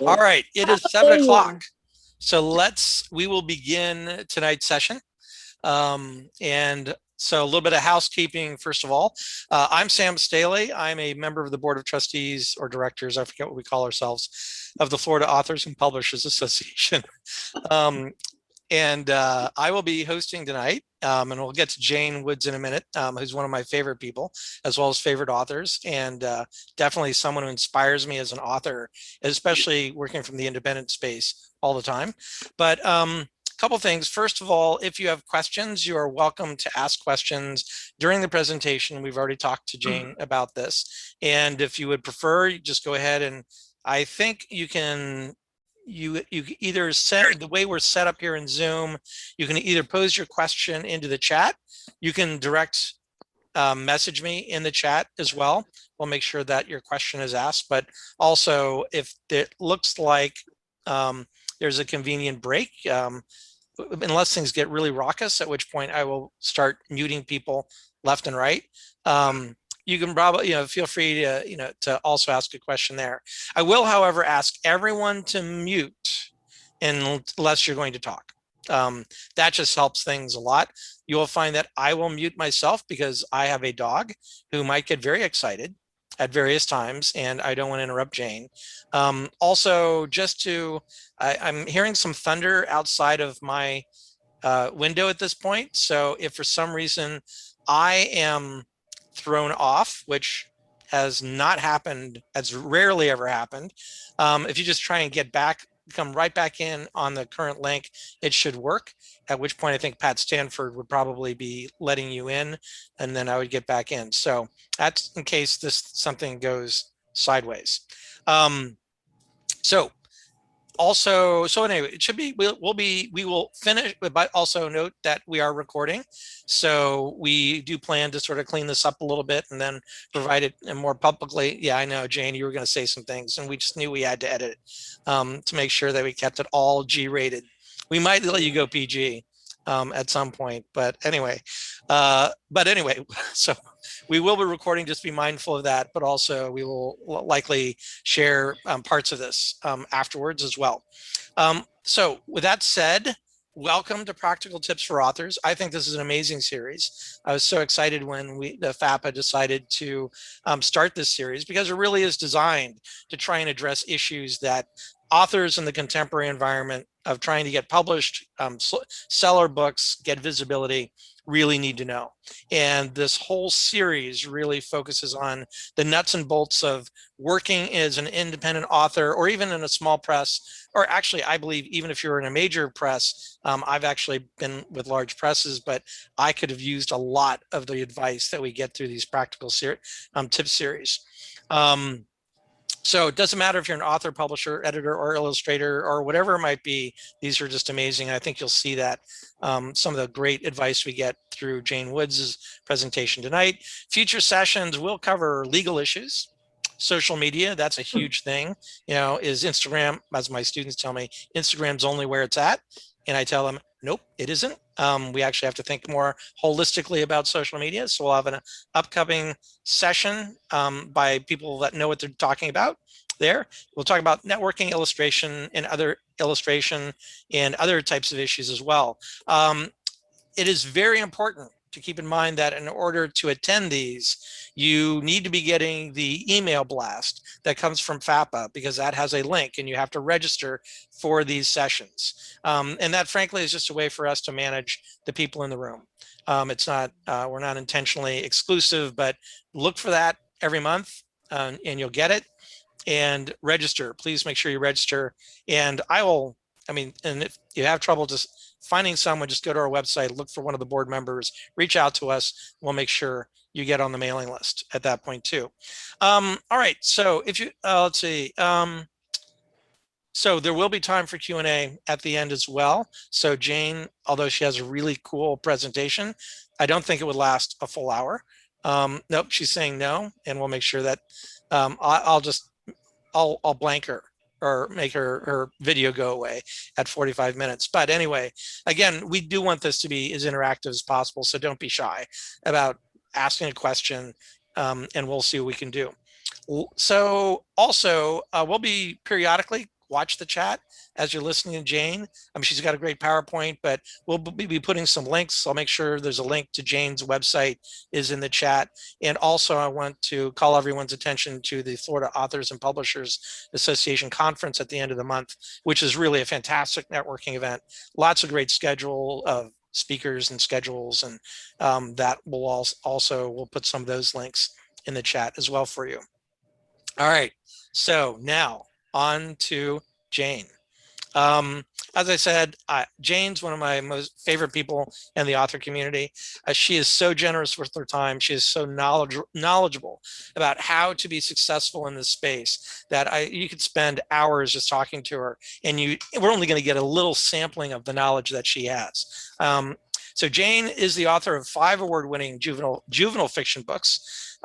All right, it is 7 o'clock. So we will begin tonight's session. And so a little bit of housekeeping, first of all. I'm Sam Staley. I'm a member of the Board of Trustees or Directors, I forget what we call ourselves, of the Florida Authors and Publishers Association. And I will be hosting tonight, and we'll get to Jane Woods in a minute, who's one of my favorite people, as well as favorite authors, and definitely someone who inspires me as an author, especially working from the independent space all the time. But a couple things. First of all, if you have questions, you are welcome to ask questions during the presentation. We've already talked to Jane about this. And if you would prefer, you just go ahead and I think you can you either set the way we're set up here in Zoom, you can either pose your question into the chat, you can direct message me in the chat as well. We'll make sure that your question is asked, but also if it looks like there's a convenient break, unless things get really raucous, at which point I will start muting people left and right. You can probably, feel free to, to also ask a question there. I will, however, ask everyone to mute unless you're going to talk. That just helps things a lot. You will find that I will mute myself because I have a dog who might get very excited at various times, and I don't want to interrupt Jane. Also, I'm hearing some thunder outside of my window at this point. So if for some reason I am thrown off, which has not happened, has rarely ever happened. If you just try and come right back in on the current link, it should work. At which point I think Pat Stanford would probably be letting you in, and then I would get back in. So that's in case something goes sideways. So anyway, it should be, we will finish, but also note that we are recording. So we do plan to sort of clean this up a little bit and then provide it more publicly. Yeah, I know, Jane, you were going to say some things and we just knew we had to edit it to make sure that we kept it all G-rated. We might let you go PG at some point, but anyway, so we will be recording, just be mindful of that, but also we will likely share parts of this afterwards as well. So with that said, welcome to Practical Tips for Authors. I think this is an amazing series. I was so excited when the FAPA decided to start this series because it really is designed to try and address issues that authors in the contemporary environment of trying to get published, sell our books, get visibility, really need to know. And this whole series really focuses on the nuts and bolts of working as an independent author or even in a small press, or actually, I believe even if you're in a major press, I've actually been with large presses, but I could have used a lot of the advice that we get through these practical tip series. So it doesn't matter if you're an author, publisher, editor, or illustrator, or whatever it might be. These are just amazing. I think you'll see that some of the great advice we get through Jane Woods' presentation tonight. Future sessions will cover legal issues, social media. That's a huge thing. Is Instagram, as my students tell me, Instagram's only where it's at. And I tell them, nope, it isn't. We actually have to think more holistically about social media. So we'll have an upcoming session by people that know what they're talking about there. We'll talk about networking, illustration, and other types of issues as well. It is very important to keep in mind that in order to attend these, you need to be getting the email blast that comes from FAPA, because that has a link and you have to register for these sessions. And that frankly is just a way for us to manage the people in the room. It's not, we're not intentionally exclusive, but look for that every month and you'll get it. And register, please make sure you register. And and if you have trouble just finding someone, just go to our website, look for one of the board members, reach out to us. We'll make sure you get on the mailing list at that point too. All right, so if you, let's see. So there will be time for Q&A at the end as well. So Jane, although she has a really cool presentation, I don't think it would last a full hour. Nope, she's saying no, and we'll make sure that I'll blank her or make her video go away at 45 minutes. But anyway, again, we do want this to be as interactive as possible, so don't be shy about asking a question, and we'll see what we can do. So also, we'll be periodically watch the chat as you're listening to Jane. She's got a great PowerPoint, but we'll be putting some links. I'll make sure there's a link to Jane's website is in the chat. And also I want to call everyone's attention to the Florida Authors and Publishers Association conference at the end of the month, which is really a fantastic networking event. Lots of great schedule of speakers and schedules, and that will also we'll put some of those links in the chat as well for you. All right, so now on to Jane. As I said, Jane's one of my most favorite people in the author community. She is so generous with her time. She is so knowledgeable about how to be successful in this space that you could spend hours just talking to her, and we're only going to get a little sampling of the knowledge that she has. So Jane is the author of 5 award-winning juvenile fiction books,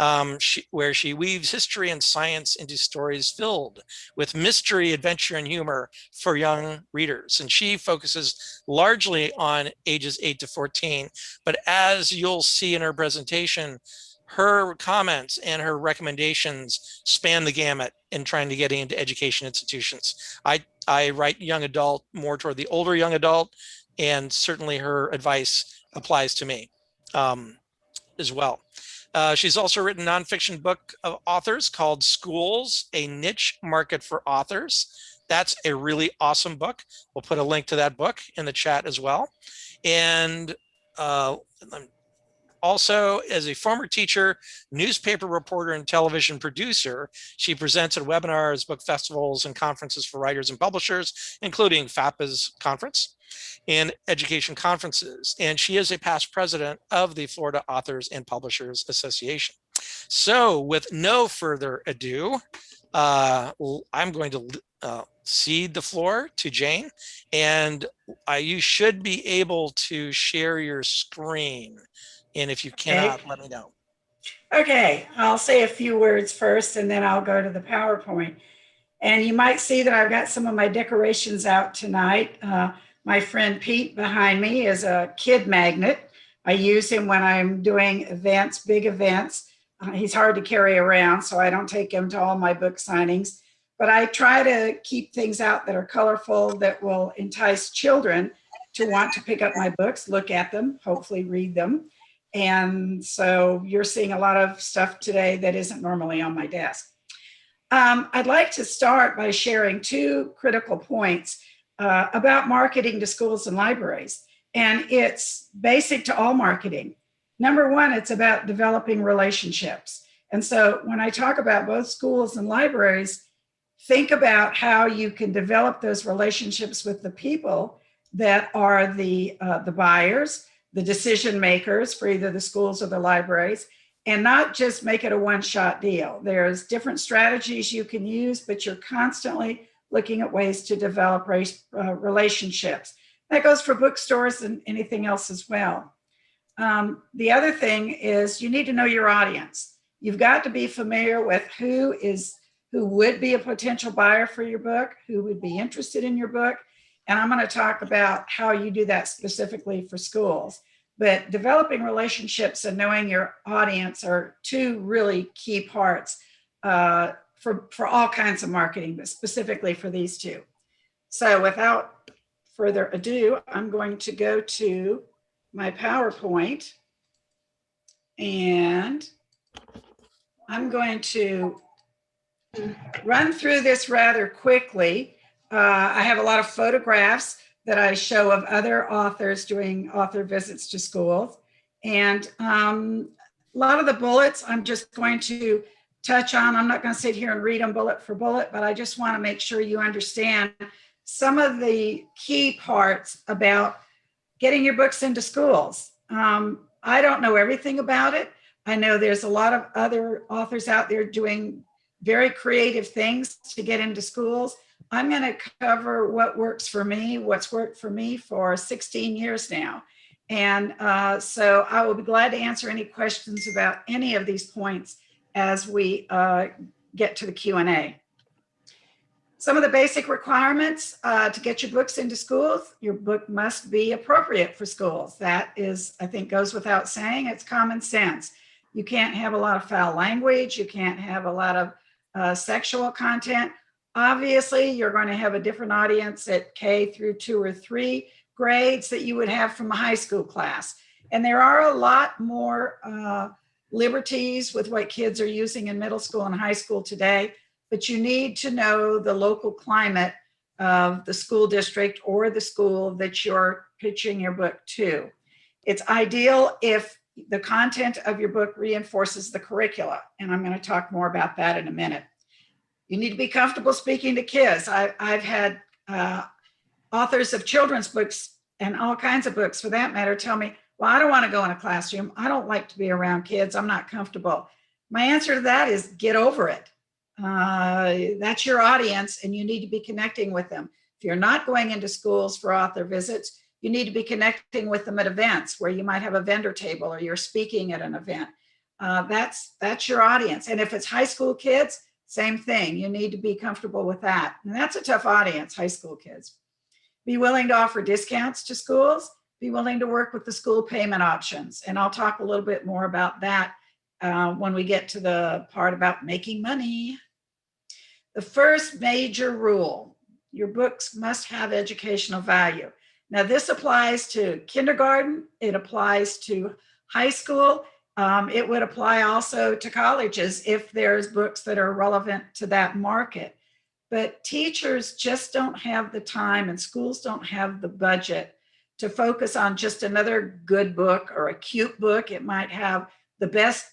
where she weaves history and science into stories filled with mystery, adventure, and humor for young readers. And she focuses largely on ages 8 to 14. But as you'll see in her presentation, her comments and her recommendations span the gamut in trying to get into education institutions. I write young adult, more toward the older young adult, and certainly her advice applies to me as well. She's also written a nonfiction book of authors called Schools, A Niche Market for Authors. That's a really awesome book. We'll put a link to that book in the chat as well. And also, as a former teacher, newspaper reporter, and television producer, she presents at webinars, book festivals, and conferences for writers and publishers, including FAPA's conference and education conferences. And she is a past president of the Florida Authors and Publishers Association. So with no further ado, I'm going to cede the floor to Jane, and you should be able to share your screen. And if you cannot, let me know. Okay, I'll say a few words first, and then I'll go to the PowerPoint. And you might see that I've got some of my decorations out tonight. My friend Pete behind me is a kid magnet. I use him when I'm doing events, big events. He's hard to carry around, so I don't take him to all my book signings. But I try to keep things out that are colorful, that will entice children to want to pick up my books, look at them, hopefully read them. And so you're seeing a lot of stuff today that isn't normally on my desk. I'd like to start by sharing 2 critical points about marketing to schools and libraries. And it's basic to all marketing. Number 1, it's about developing relationships. And so when I talk about both schools and libraries, think about how you can develop those relationships with the people that are the buyers, the decision makers for either the schools or the libraries, and not just make it a one-shot deal. There's different strategies you can use, but you're constantly looking at ways to develop relationships. That goes for bookstores and anything else as well. The other thing is you need to know your audience. You've got to be familiar with who would be a potential buyer for your book, who would be interested in your book. And I'm going to talk about how you do that specifically for schools. But developing relationships and knowing your audience are 2 really key parts for all kinds of marketing, but specifically for these 2. So without further ado, I'm going to go to my PowerPoint, and I'm going to run through this rather quickly. I have a lot of photographs that I show of other authors doing author visits to schools. And a lot of the bullets I'm just going to touch on. I'm not going to sit here and read them bullet for bullet, but I just want to make sure you understand some of the key parts about getting your books into schools. I don't know everything about it. I know there's a lot of other authors out there doing very creative things to get into schools. I'm going to cover what works for me, what's worked for me for 16 years now. And so I will be glad to answer any questions about any of these points as we get to the Q&A. Some of the basic requirements to get your books into schools: your book must be appropriate for schools. That is, I think, goes without saying. It's common sense. You can't have a lot of foul language. You can't have a lot of sexual content. Obviously, you're going to have a different audience at K through 2 or 3 grades that you would have from a high school class. And there are a lot more liberties with what kids are using in middle school and high school today, but you need to know the local climate of the school district or the school that you're pitching your book to. It's ideal if the content of your book reinforces the curricula, and I'm going to talk more about that in a minute. You need to be comfortable speaking to kids. I've had authors of children's books and all kinds of books for that matter tell me, well, I don't want to go in a classroom. I don't like to be around kids. I'm not comfortable. My answer to that is get over it. That's your audience and you need to be connecting with them. If you're not going into schools for author visits, you need to be connecting with them at events where you might have a vendor table or you're speaking at an event. That's your audience. And if it's high school kids, same thing. You need to be comfortable with that. And that's a tough audience, high school kids. Be willing to offer discounts to schools. Be willing to work with the school payment options. And I'll talk a little bit more about that when we get to the part about making money. The first major rule, your books must have educational value. Now, this applies to kindergarten. It applies to high school. It would apply also to colleges if there's books that are relevant to that market. But teachers just don't have the time and schools don't have the budget to focus on just another good book or a cute book. It might have the best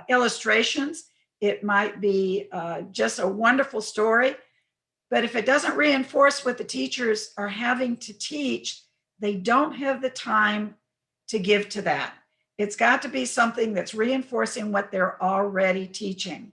illustrations. It might be just a wonderful story. But if it doesn't reinforce what the teachers are having to teach, they don't have the time to give to that. It's got to be something that's reinforcing what they're already teaching.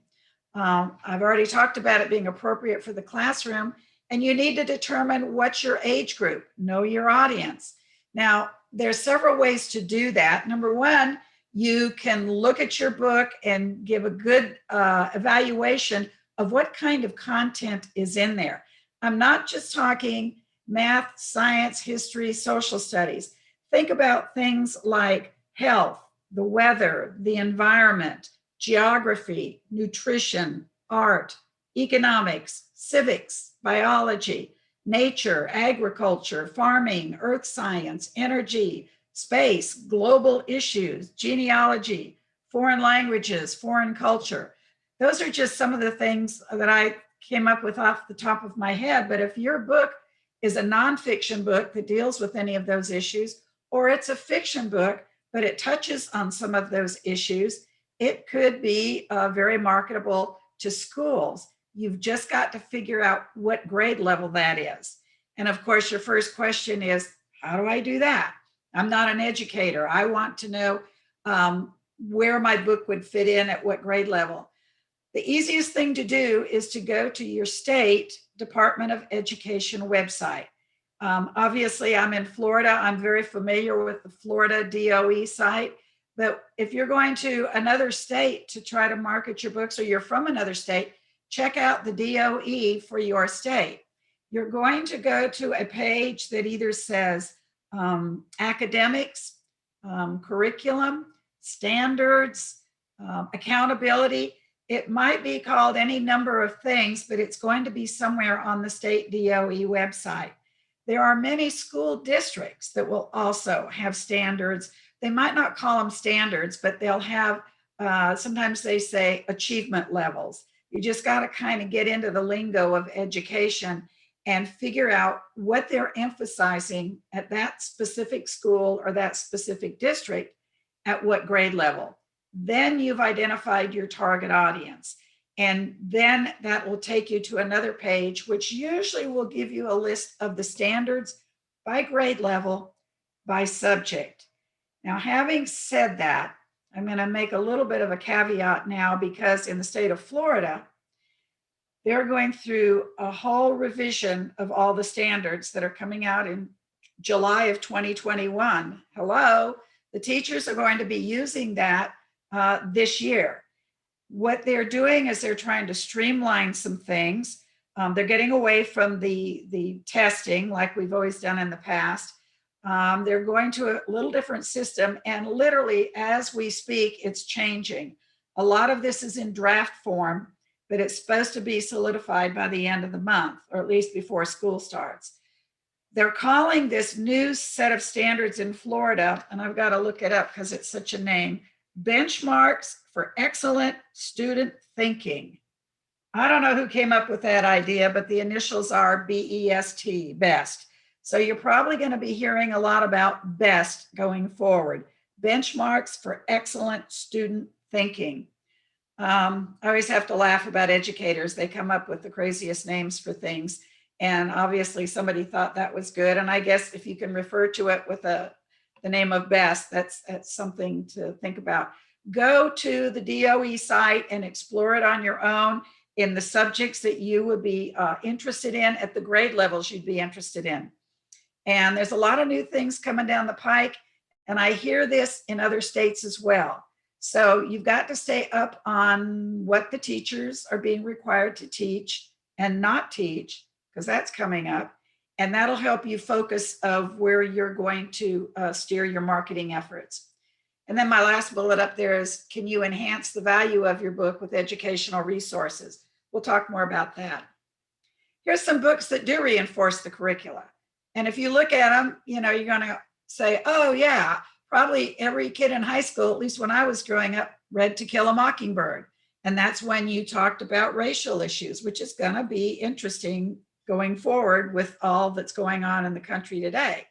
I've already talked about it being appropriate for the classroom, and you need to determine what's your age group, know your audience. Now, there's several ways to do that. Number one, you can look at your book and give a good evaluation of what kind of content is in there. I'm not just talking math, science, history, social studies. Think about things like health, the weather, the environment, geography, nutrition, art, economics, civics, biology, nature, agriculture, farming, earth science, energy, space, global issues, genealogy, foreign languages, foreign culture. Those are just some of the things that I came up with off the top of my head. But if your book is a nonfiction book that deals with any of those issues, or it's a fiction book, but it touches on some of those issues, it could be very marketable to schools. You've just got to figure out what grade level that is. And of course, your first question is, how do I do that? I'm not an educator. I want to know where my book would fit in at what grade level. The easiest thing to do is to go to your state Department of Education website. Obviously, I'm in Florida. I'm very familiar with the Florida DOE site. But if you're going to another state to try to market your books, or you're from another state, check out the DOE for your state. You're going to go to a page that either says academics, curriculum, standards, accountability. It might be called any number of things, but it's going to be somewhere on the state DOE website. There are many school districts that will also have standards. They might not call them standards, but they'll have, sometimes they say achievement levels. You just got to kind of get into the lingo of education and figure out what they're emphasizing at that specific school or that specific district at what grade level. Then you've identified your target audience. And then that will take you to another page, which usually will give you a list of the standards by grade level, by subject. Now, having said that, I'm going to make a little bit of a caveat now, because in the state of Florida, they're going through a whole revision of all the standards that are coming out in July of 2021. Hello, the teachers are going to be using that this year. What they're doing is they're trying to streamline some things. They're getting away from the testing like we've always done in the past. They're going to a little different system, and literally as we speak, it's changing. A lot of this is in draft form, but it's supposed to be solidified by the end of the month, or at least before school starts. They're calling this new set of standards in Florida, and I've got to look it up because it's such a name, Benchmarks for Excellent Student Thinking. I don't know who came up with that idea, but the initials are BEST, BEST. So you're probably going to be hearing a lot about BEST going forward, Benchmarks for Excellent Student Thinking. I always have to laugh about educators. They come up with the craziest names for things. And obviously somebody thought that was good. And I guess if you can refer to it with the name of BEST, that's something to think about. Go to the DOE site and explore it on your own in the subjects that you would be interested in at the grade levels you'd be interested in. And there's a lot of new things coming down the pike. And I hear this in other states as well. So you've got to stay up on what the teachers are being required to teach and not teach, because that's coming up. And that'll help you focus of where you're going to steer your marketing efforts. And then my last bullet up there is, can you enhance the value of your book with educational resources? We'll talk more about that. Here's some books that do reinforce the curricula. And if you look at them, you're going to say, oh yeah, probably every kid in high school, at least when I was growing up, read To Kill a Mockingbird. And that's when you talked about racial issues, which is going to be interesting going forward with all that's going on in the country today.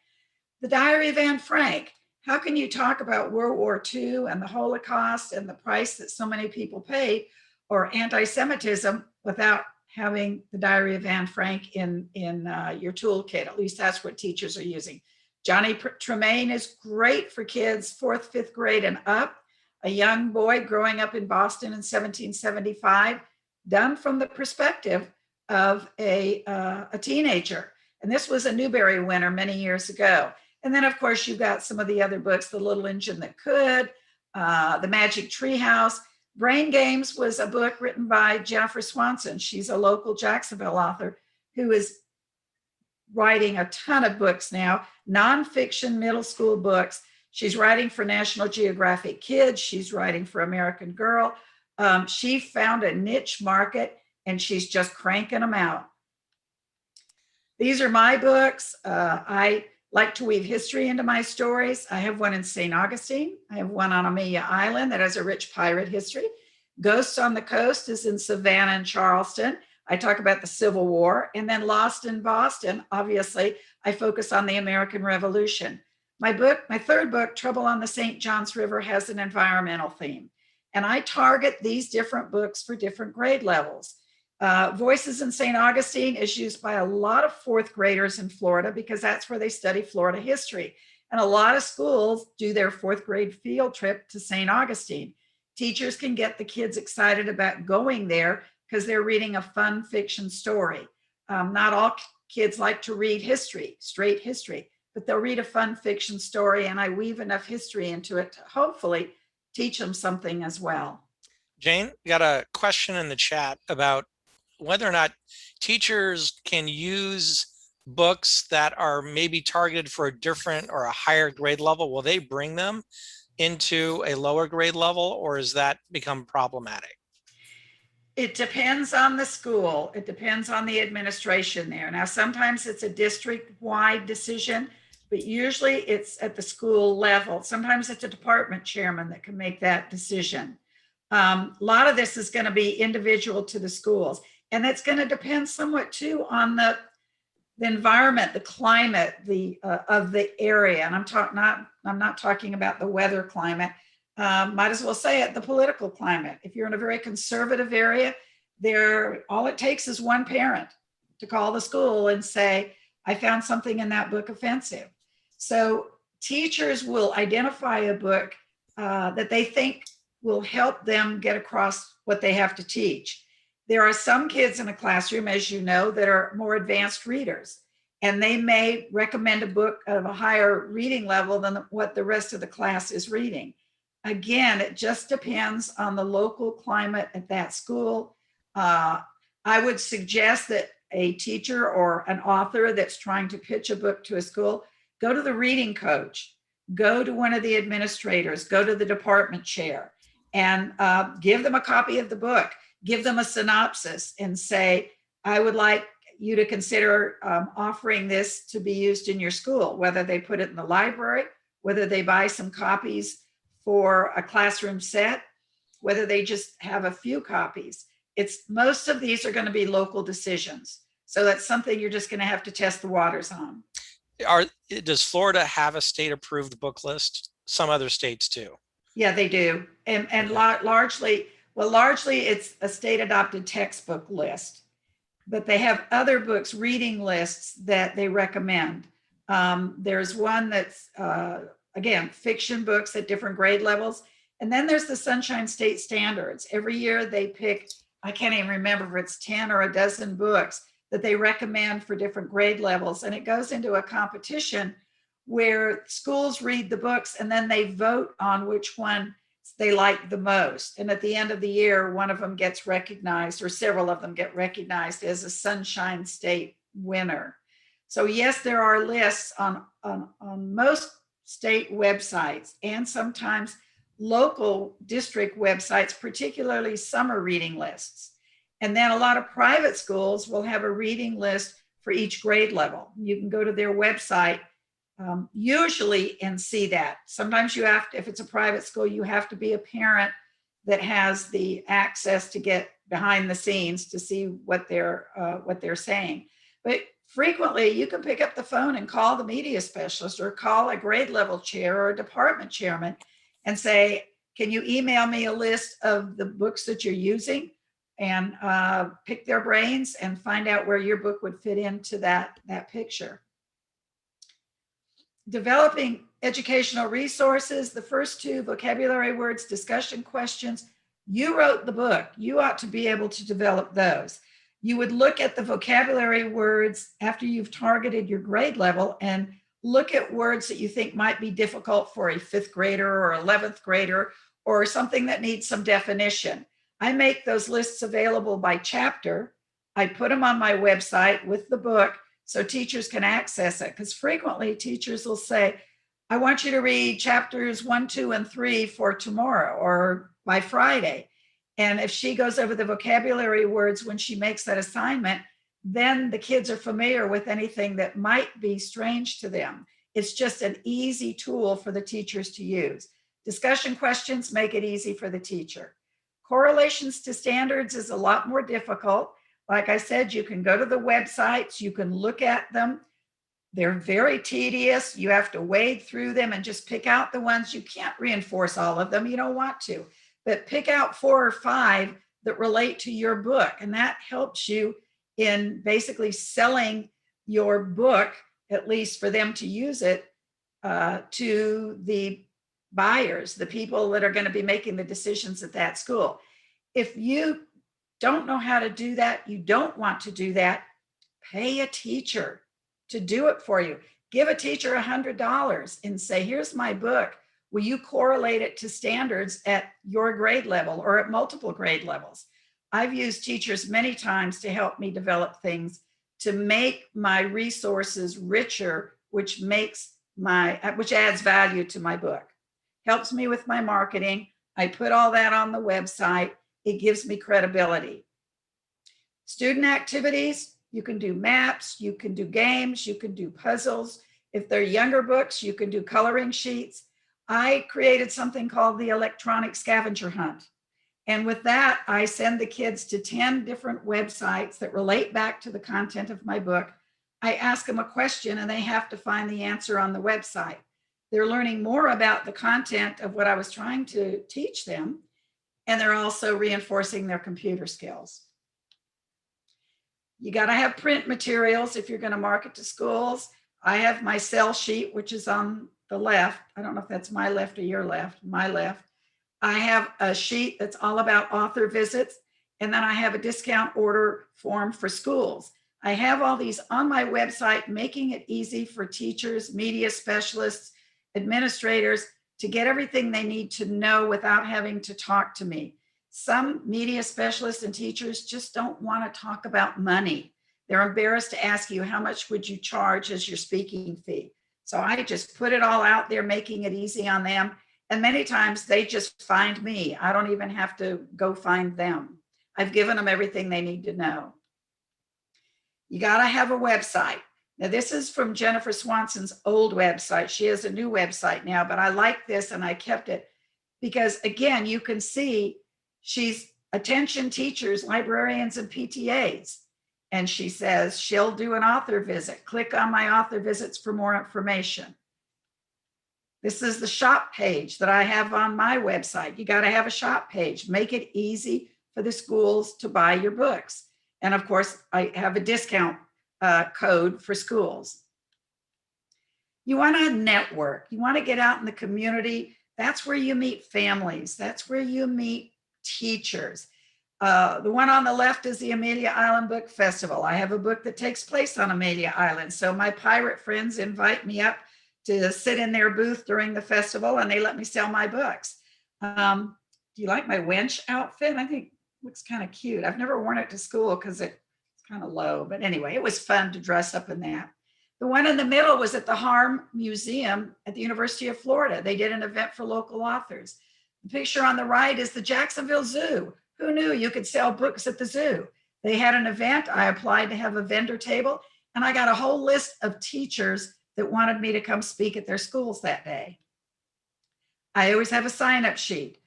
The Diary of Anne Frank. How can you talk about World War II and the Holocaust and the price that so many people paid, or anti-Semitism, without having the Diary of Anne Frank in your toolkit? At least that's what teachers are using. Johnny Tremaine is great for kids 4th, 5th grade and up. A young boy growing up in Boston in 1775, done from the perspective of a teenager. And this was a Newbery winner many years ago. And then, of course, you've got some of the other books, The Little Engine That Could, The Magic Treehouse. Brain Games was a book written by Jennifer Swanson. She's a local Jacksonville author who is writing a ton of books now, nonfiction middle school books. She's writing for National Geographic Kids. She's writing for American Girl. She found a niche market and she's just cranking them out. These are my books. I like to weave history into my stories. I have one in St. Augustine. I have one on Amelia Island that has a rich pirate history. Ghosts on the Coast is in Savannah and Charleston. I talk about the Civil War. And then Lost in Boston, obviously, I focus on the American Revolution. My third book, Trouble on the St. Johns River, has an environmental theme. And I target these different books for different grade levels. Voices in St. Augustine is used by a lot of 4th graders in Florida because that's where they study Florida history. And a lot of schools do their 4th grade field trip to St. Augustine. Teachers can get the kids excited about going there because they're reading a fun fiction story. Not all kids like to read history, straight history, but they'll read a fun fiction story, and I weave enough history into it to hopefully teach them something as well. Jane, got a question in the chat about whether or not teachers can use books that are maybe targeted for a different or a higher grade level. Will they bring them into a lower grade level, or has that become problematic? It depends on the school. It depends on the administration there. Now, sometimes it's a district-wide decision, but usually it's at the school level. Sometimes it's a department chairman that can make that decision. A lot of this is going to be individual to the schools. And that's going to depend somewhat too on the environment, the climate, of the area. And I'm not talking about the weather climate. Might as well say it, the political climate. If you're in a very conservative area, all it takes is one parent to call the school and say, I found something in that book offensive. So teachers will identify a book that they think will help them get across what they have to teach. There are some kids in a classroom, as you know, that are more advanced readers, and they may recommend a book of a higher reading level than what the rest of the class is reading. Again, it just depends on the local climate at that school. I would suggest that a teacher or an author that's trying to pitch a book to a school, go to the reading coach, go to one of the administrators, go to the department chair, and give them a copy of the book. give them a synopsis and say, I would like you to consider offering this to be used in your school, whether they put it in the library, whether they buy some copies for a classroom set, whether they just have a few copies. It's most of these are going to be local decisions. So that's something you're just going to have to test the waters on. Does Florida have a state approved book list? Some other states do. Yeah, they do. And Okay. largely, well, largely it's a state adopted textbook list, but they have other books, reading lists that they recommend. There's one that's, again, fiction books at different grade levels. And then there's the Sunshine State Standards. Every year they pick, I can't even remember if it's 10 or a dozen books that they recommend for different grade levels. And it goes into a competition where schools read the books and then they vote on which one they like the most. And at the end of the year, one of them gets recognized, or several of them get recognized as a Sunshine State winner. So yes, there are lists on most state websites and sometimes local district websites, particularly summer reading lists. And then a lot of private schools will have a reading list for each grade level. You can go to their website usually and see that. Sometimes you have to, if it's a private school, you have to be a parent that has the access to get behind the scenes to see what they're saying. But frequently you can pick up the phone and call the media specialist or call a grade level chair or a department chairman and say, can you email me a list of the books that you're using, and pick their brains and find out where your book would fit into that picture. Developing educational resources, the first two, vocabulary words, discussion questions. You wrote the book. You ought to be able to develop those. You would look at the vocabulary words after you've targeted your grade level and look at words that you think might be difficult for a 5th grader or 11th grader, or something that needs some definition. I make those lists available by chapter. I put them on my website with the book so teachers can access it, because frequently teachers will say, I want you to read chapters 1, 2, and 3 for tomorrow or by Friday. And if she goes over the vocabulary words when she makes that assignment, then the kids are familiar with anything that might be strange to them. It's just an easy tool for the teachers to use. Discussion questions make it easy for the teacher. Correlations to standards is a lot more difficult. Like I said, you can go to the websites, you can look at them. They're very tedious. You have to wade through them and just pick out the ones. You can't reinforce all of them. You don't want to, but pick out 4 or 5 that relate to your book. And that helps you in basically selling your book, at least for them to use it, to the buyers, the people that are going to be making the decisions at that school. If you don't know how to do that, you don't want to do that, pay a teacher to do it for you. Give a teacher $100 and say, here's my book. Will you correlate it to standards at your grade level or at multiple grade levels? I've used teachers many times to help me develop things to make my resources richer, which adds value to my book. Helps me with my marketing. I put all that on the website. It gives me credibility. Student activities, you can do maps, you can do games, you can do puzzles. If they're younger books, you can do coloring sheets. I created something called the electronic scavenger hunt. And with that, I send the kids to 10 different websites that relate back to the content of my book. I ask them a question and they have to find the answer on the website. They're learning more about the content of what I was trying to teach them, and they're also reinforcing their computer skills. You got to have print materials if you're going to market to schools. I have my sell sheet, which is on the left. I don't know if that's my left or your left, my left. I have a sheet that's all about author visits, and then I have a discount order form for schools. I have all these on my website, making it easy for teachers, media specialists, administrators to get everything they need to know without having to talk to me. Some media specialists and teachers just don't want to talk about money. They're embarrassed to ask you, how much would you charge as your speaking fee? So I just put it all out there, making it easy on them. And many times they just find me. I don't even have to go find them. I've given them everything they need to know. You got to have a website. Now, this is from Jennifer Swanson's old website. She has a new website now, but I like this and I kept it because, again, you can see she's attention teachers, librarians, and PTAs. And she says she'll do an author visit. Click on my author visits for more information. This is the shop page that I have on my website. You got to have a shop page. Make it easy for the schools to buy your books. And of course, I have a discount code for schools. You want to network. You want to get out in the community. That's where you meet families. That's where you meet teachers. The one on the left is the Amelia Island Book Festival. I have a book that takes place on Amelia Island. So my pirate friends invite me up to sit in their booth during the festival, and they let me sell my books. Do you like my wench outfit? I think it looks kind of cute. I've never worn it to school because it's kind of low, but anyway, it was fun to dress up in that. The one in the middle was at the Harm Museum at the University of Florida. They did an event for local authors. The picture on the right is the Jacksonville Zoo. Who knew you could sell books at the zoo? They had an event. I applied to have a vendor table, and I got a whole list of teachers that wanted me to come speak at their schools that day. I always have a sign-up sheet.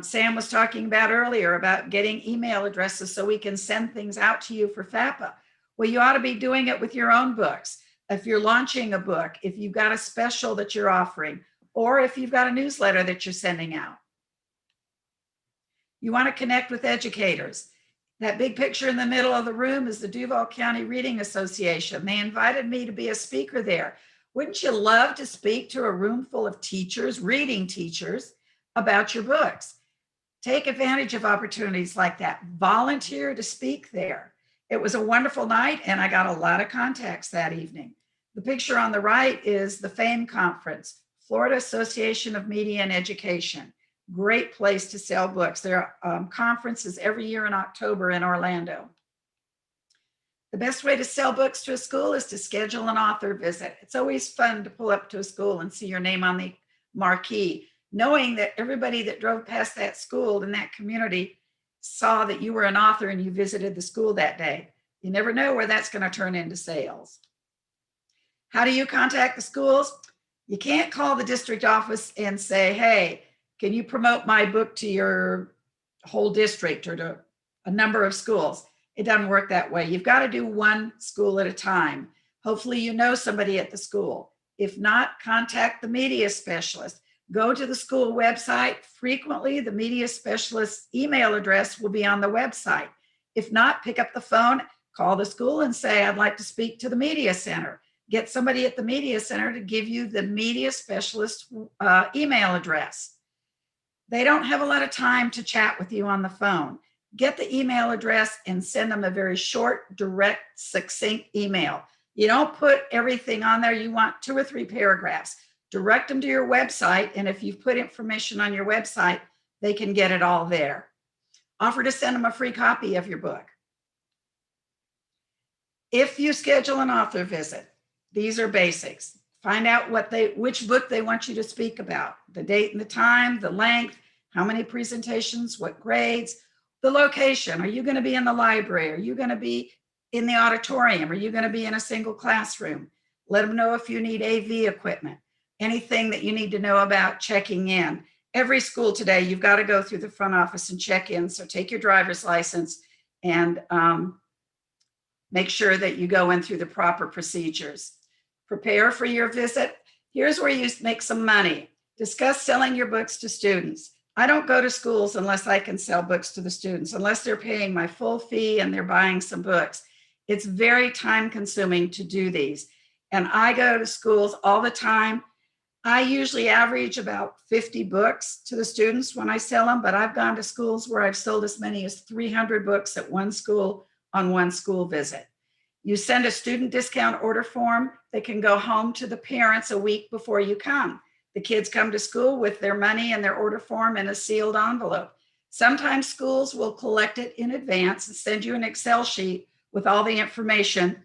Sam was talking about earlier about getting email addresses so we can send things out to you for FAPA. Well, you ought to be doing it with your own books. If you're launching a book, if you've got a special that you're offering, or if you've got a newsletter that you're sending out. You want to connect with educators. That big picture in the middle of the room is the Duval County Reading Association. They invited me to be a speaker there. Wouldn't you love to speak to a room full of teachers, reading teachers, about your books? Take advantage of opportunities like that. Volunteer to speak there. It was a wonderful night, and I got a lot of contacts that evening. The picture on the right is the FAME conference, Florida Association of Media and Education. Great place to sell books. There are conferences every year in October in Orlando. The best way to sell books to a school is to schedule an author visit. It's always fun to pull up to a school and see your name on the marquee, knowing that everybody that drove past that school in that community saw that you were an author and you visited the school that day. You never know where that's going to turn into sales. How do you contact the schools? You can't call the district office and say, hey, can you promote my book to your whole district or to a number of schools? It doesn't work that way. You've got to do one school at a time. Hopefully you know somebody at the school. If not, contact the media specialist. Go to the school website. Frequently, the media specialist's email address will be on the website. If not, pick up the phone, call the school and say, I'd like to speak to the media center. Get somebody at the media center to give you the media specialist email address. They don't have a lot of time to chat with you on the phone. Get the email address and send them a very short, direct, succinct email. You don't put everything on there. You want 2 or 3 paragraphs. Direct them to your website, and if you've put information on your website, they can get it all there. Offer to send them a free copy of your book. If you schedule an author visit, these are basics. Find out which book they want you to speak about, the date and the time, the length, how many presentations, what grades, the location. Are you going to be in the library? Are you going to be in the auditorium? Are you going to be in a single classroom? Let them know if you need AV equipment, anything that you need to know about checking in. Every school today, you've got to go through the front office and check in. So take your driver's license and make sure that you go in through the proper procedures. Prepare for your visit. Here's where you make some money. Discuss selling your books to students. I don't go to schools unless I can sell books to the students, unless they're paying my full fee and they're buying some books. It's very time consuming to do these. And I go to schools all the time. I usually average about 50 books to the students when I sell them, but I've gone to schools where I've sold as many as 300 books at one school on one school visit. You send a student discount order form that can go home to the parents a week before you come. The kids come to school with their money and their order form in a sealed envelope. Sometimes schools will collect it in advance and send you an Excel sheet with all the information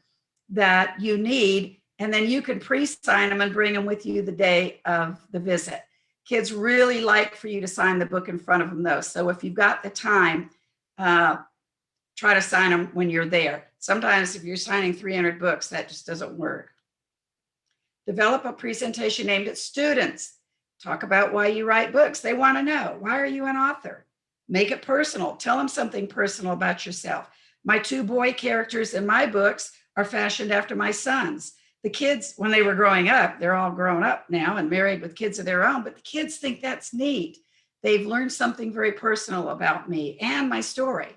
that you need, and then you can pre-sign them and bring them with you the day of the visit. Kids really like for you to sign the book in front of them though. So if you've got the time, try to sign them when you're there. Sometimes if you're signing 300 books, that just doesn't work. Develop a presentation aimed at students. Talk about why you write books. They want to know, why are you an author? Make it personal. Tell them something personal about yourself. My 2 boy characters in my books are fashioned after my sons. The kids, when they were growing up, they're all grown up now and married with kids of their own, but the kids think that's neat. They've learned something very personal about me and my story.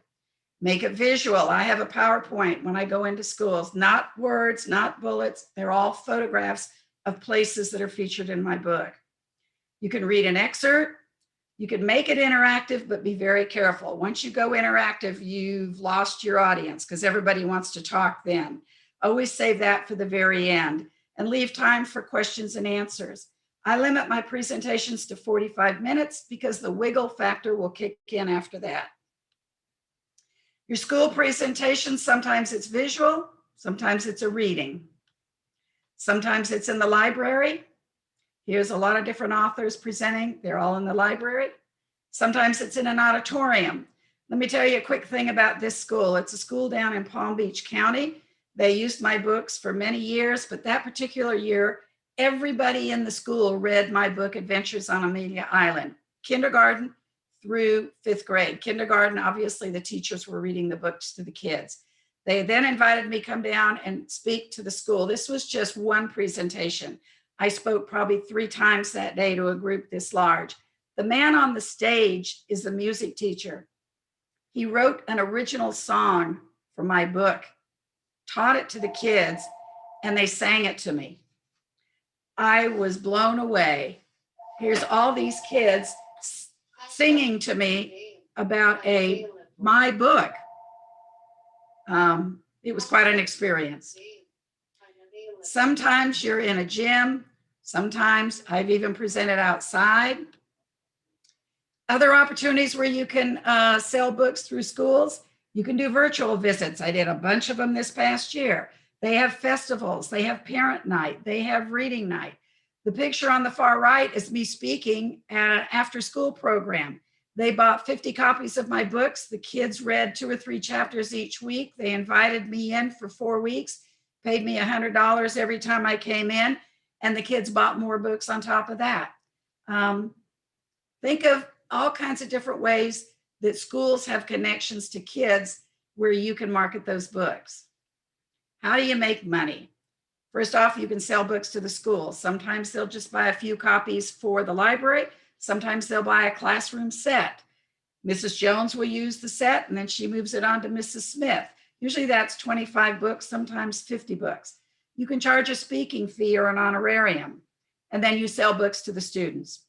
Make it visual. I have a PowerPoint when I go into schools, not words, not bullets. They're all photographs of places that are featured in my book. You can read an excerpt. You can make it interactive, but be very careful. Once you go interactive, you've lost your audience because everybody wants to talk then. Always save that for the very end and leave time for questions and answers. I limit my presentations to 45 minutes because the wiggle factor will kick in after that. Your school presentation, sometimes it's visual, sometimes it's a reading. Sometimes it's in the library. Here's a lot of different authors presenting. They're all in the library. Sometimes it's in an auditorium. Let me tell you a quick thing about this school. It's a school down in Palm Beach County. They used my books for many years, but that particular year, everybody in the school read my book, Adventures on Amelia Island, kindergarten through 5th grade. Kindergarten, obviously, the teachers were reading the books to the kids. They then invited me to come down and speak to the school. This was just one presentation. I spoke probably 3 times that day to a group this large. The man on the stage is the music teacher. He wrote an original song for my book, taught it to the kids, and they sang it to me. I was blown away. Here's all these kids singing to me about my book. It was quite an experience. Sometimes you're in a gym. Sometimes I've even presented outside. Other opportunities where you can sell books through schools, you can do virtual visits. I did a bunch of them this past year. They have festivals, they have parent night, they have reading night. The picture on the far right is me speaking at an after-school program. They bought 50 copies of my books. The kids read 2 or 3 chapters each week. They invited me in for 4 weeks, paid me $100 every time I came in, and the kids bought more books on top of that. Think of all kinds of different ways that schools have connections to kids where you can market those books. How do you make money? First off, you can sell books to the school. Sometimes they'll just buy a few copies for the library. Sometimes they'll buy a classroom set. Mrs. Jones will use the set and then she moves it on to Mrs. Smith. Usually that's 25 books, sometimes 50 books. You can charge a speaking fee or an honorarium, and then you sell books to the students.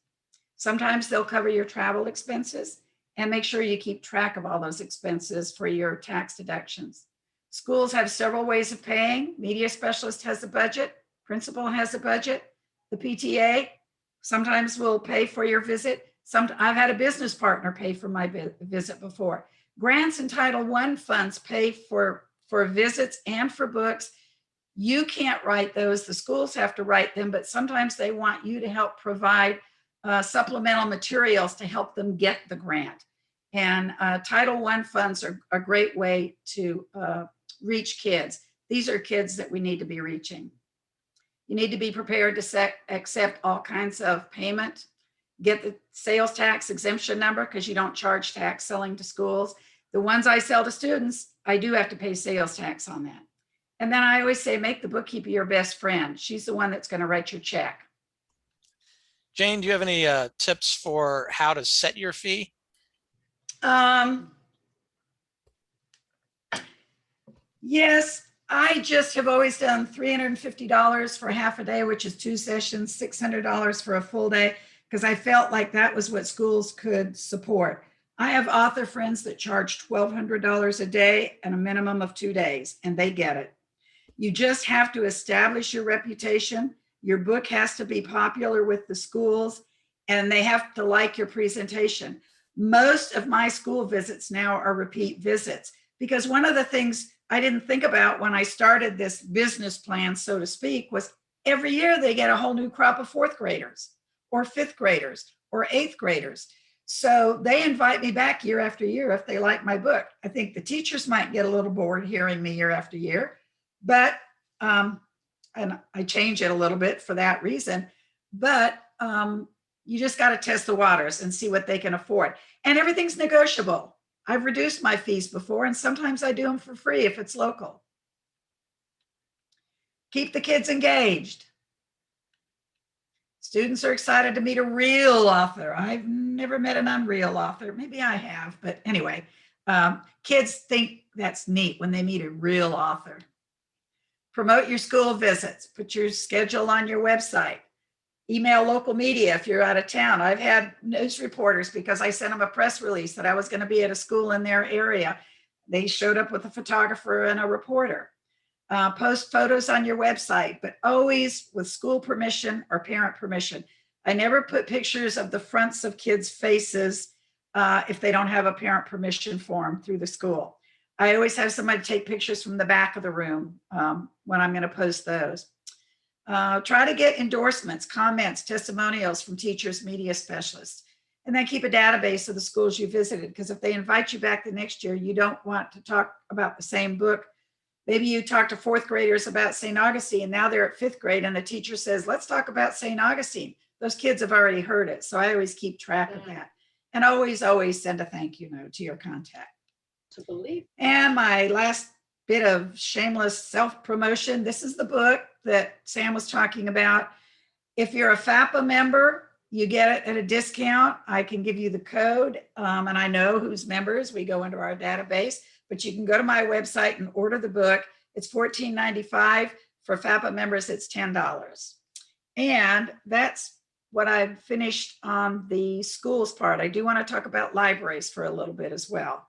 Sometimes they'll cover your travel expenses, and make sure you keep track of all those expenses for your tax deductions. Schools have several ways of paying. Media specialist has a budget. Principal has a budget. The PTA sometimes will pay for your visit. I've had a business partner pay for my visit before. Grants and Title I funds pay for visits and for books. You can't write those. The schools have to write them, but sometimes they want you to help provide supplemental materials to help them get the grant. And Title I funds are a great way to reach kids. These are kids that we need to be reaching. You need to be prepared to accept all kinds of payment. Get the sales tax exemption number because you don't charge tax selling to schools. The ones I sell to students, I do have to pay sales tax on that. And then I always say, make the bookkeeper your best friend. She's the one that's going to write your check. Jane, do you have any tips for how to set your fee? Yes, I just have always done $350 for half a day, which is 2 sessions, $600 for a full day, because I felt like that was what schools could support. I have author friends that charge $1,200 a day and a minimum of 2 days, and they get it. You just have to establish your reputation. Your book has to be popular with the schools, and they have to like your presentation. Most of my school visits now are repeat visits, because one of the things I didn't think about when I started this business plan, so to speak, was every year they get a whole new crop of 4th graders or 5th graders or 8th graders. So they invite me back year after year if they like my book. I think the teachers might get a little bored hearing me year after year, but and I change it a little bit for that reason. But you just got to test the waters and see what they can afford. And everything's negotiable. I've reduced my fees before, and sometimes I do them for free if it's local. Keep the kids engaged. Students are excited to meet a real author. I've never met an unreal author. Maybe I have, but anyway, kids think that's neat when they meet a real author. Promote your school visits. Put your schedule on your website. Email local media if you're out of town. I've had news reporters because I sent them a press release that I was going to be at a school in their area. They showed up with a photographer and a reporter. Post photos on your website, but always with school permission or parent permission. I never put pictures of the fronts of kids' faces if they don't have a parent permission form through the school. I always have somebody take pictures from the back of the room when I'm going to post those. Try to get endorsements, comments, testimonials from teachers, media specialists, and then keep a database of the schools you visited, because if they invite you back the next year, you don't want to talk about the same book. Maybe you talk to fourth graders about St. Augustine, and now they're at fifth grade, and the teacher says, let's talk about St. Augustine. Those kids have already heard it, so I always keep track of that. And always send a thank you note to your contact. To believe. And my last bit of shameless self-promotion, this is the book that Sam was talking about. If you're a FAPA member, you get it at a discount. I can give you the code, and I know who's members. We go into our database, but you can go to my website and order the book. It's $14.95. For FAPA members, it's $10. And that's what I've finished on the schools part. I do want to talk about libraries for a little bit as well.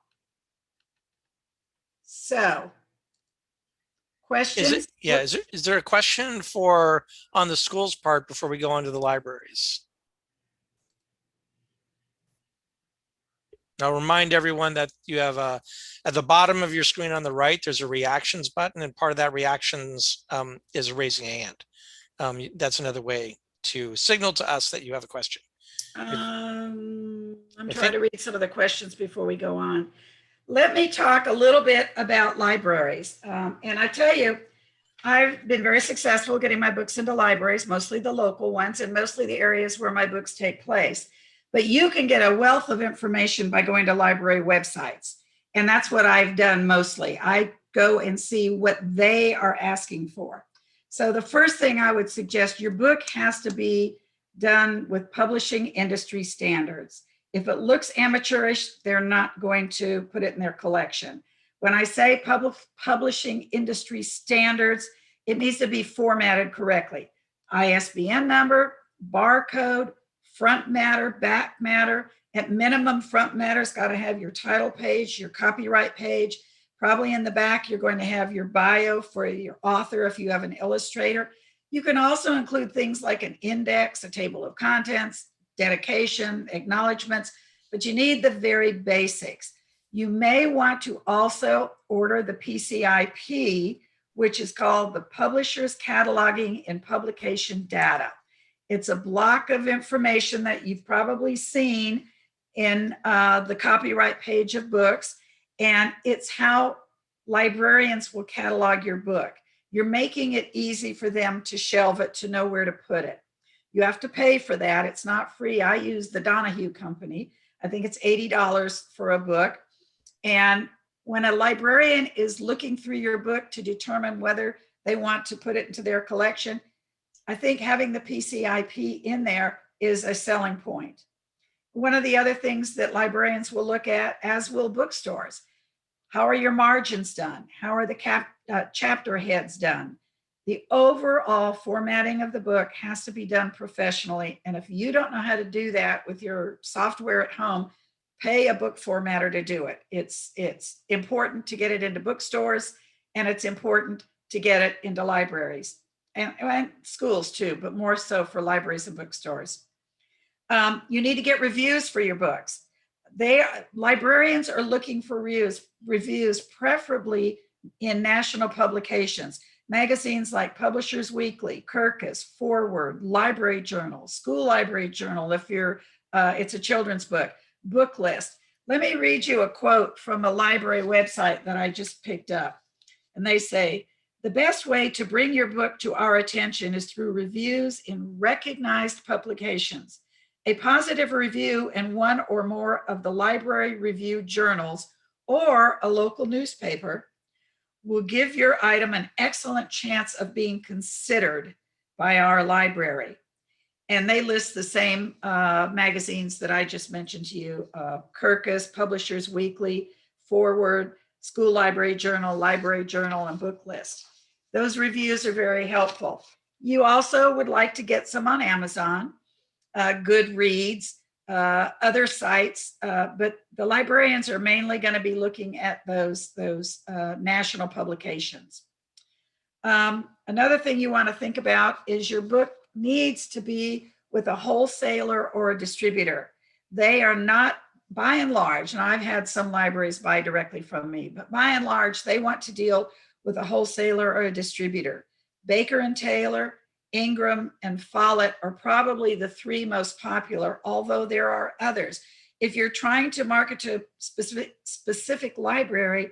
So, questions? Is there a question for on the schools part before we go on to the libraries? I'll remind everyone that you have at the bottom of your screen on the right, there's a reactions button, and part of that reactions is raising a hand. That's another way to signal to us that you have a question. I'm trying to read some of the questions before we go on. Let me talk a little bit about libraries. And I tell you, I've been very successful getting my books into libraries, mostly the local ones and mostly the areas where my books take place. But you can get a wealth of information by going to library websites. And that's what I've done mostly. I go and see what they are asking for. So the first thing I would suggest, your book has to be done with publishing industry standards. If it looks amateurish, they're not going to put it in their collection. When I say publishing industry standards, it needs to be formatted correctly. ISBN number, barcode, front matter, back matter. At minimum, front matter's got to have your title page, your copyright page. Probably in the back, you're going to have your bio for your author if you have an illustrator. You can also include things like an index, a table of contents, dedication, acknowledgments, but you need the very basics. You may want to also order the PCIP, which is called the Publisher's Cataloging and Publication Data. It's a block of information that you've probably seen in the copyright page of books, and it's how librarians will catalog your book. You're making it easy for them to shelve it, to know where to put it. You have to pay for that. It's not free. I use the Donahue Company. I think it's $80 for a book. And when a librarian is looking through your book to determine whether they want to put it into their collection, I think having the PCIP in there is a selling point. One of the other things that librarians will look at, as will bookstores, how are your margins done? How are the chapter heads done? The overall formatting of the book has to be done professionally. And if you don't know how to do that with your software at home, pay a book formatter to do it. It's important to get it into bookstores, and it's important to get it into libraries and schools too, but more so for libraries and bookstores. You need to get reviews for your books. Librarians are looking for reviews, preferably in national publications. Magazines like Publishers Weekly, Kirkus, Forward, Library Journal, School Library Journal, if it's a children's book, book list. Let me read you a quote from a library website that I just picked up. And they say, the best way to bring your book to our attention is through reviews in recognized publications. A positive review in one or more of the library review journals or a local newspaper will give your item an excellent chance of being considered by our library. And they list the same magazines that I just mentioned to you, Kirkus, Publishers Weekly, Forward, School Library Journal, Library Journal, and Book List. Those reviews are very helpful. You also would like to get some on Amazon, Goodreads, other sites, but the librarians are mainly going to be looking at those national publications. Another thing you want to think about is your book needs to be with a wholesaler or a distributor. They are not, by and large, and I've had some libraries buy directly from me, but by and large, they want to deal with a wholesaler or a distributor. Baker and Taylor, Ingram, and Follett are probably the three most popular, although there are others. If you're trying to market to a specific library,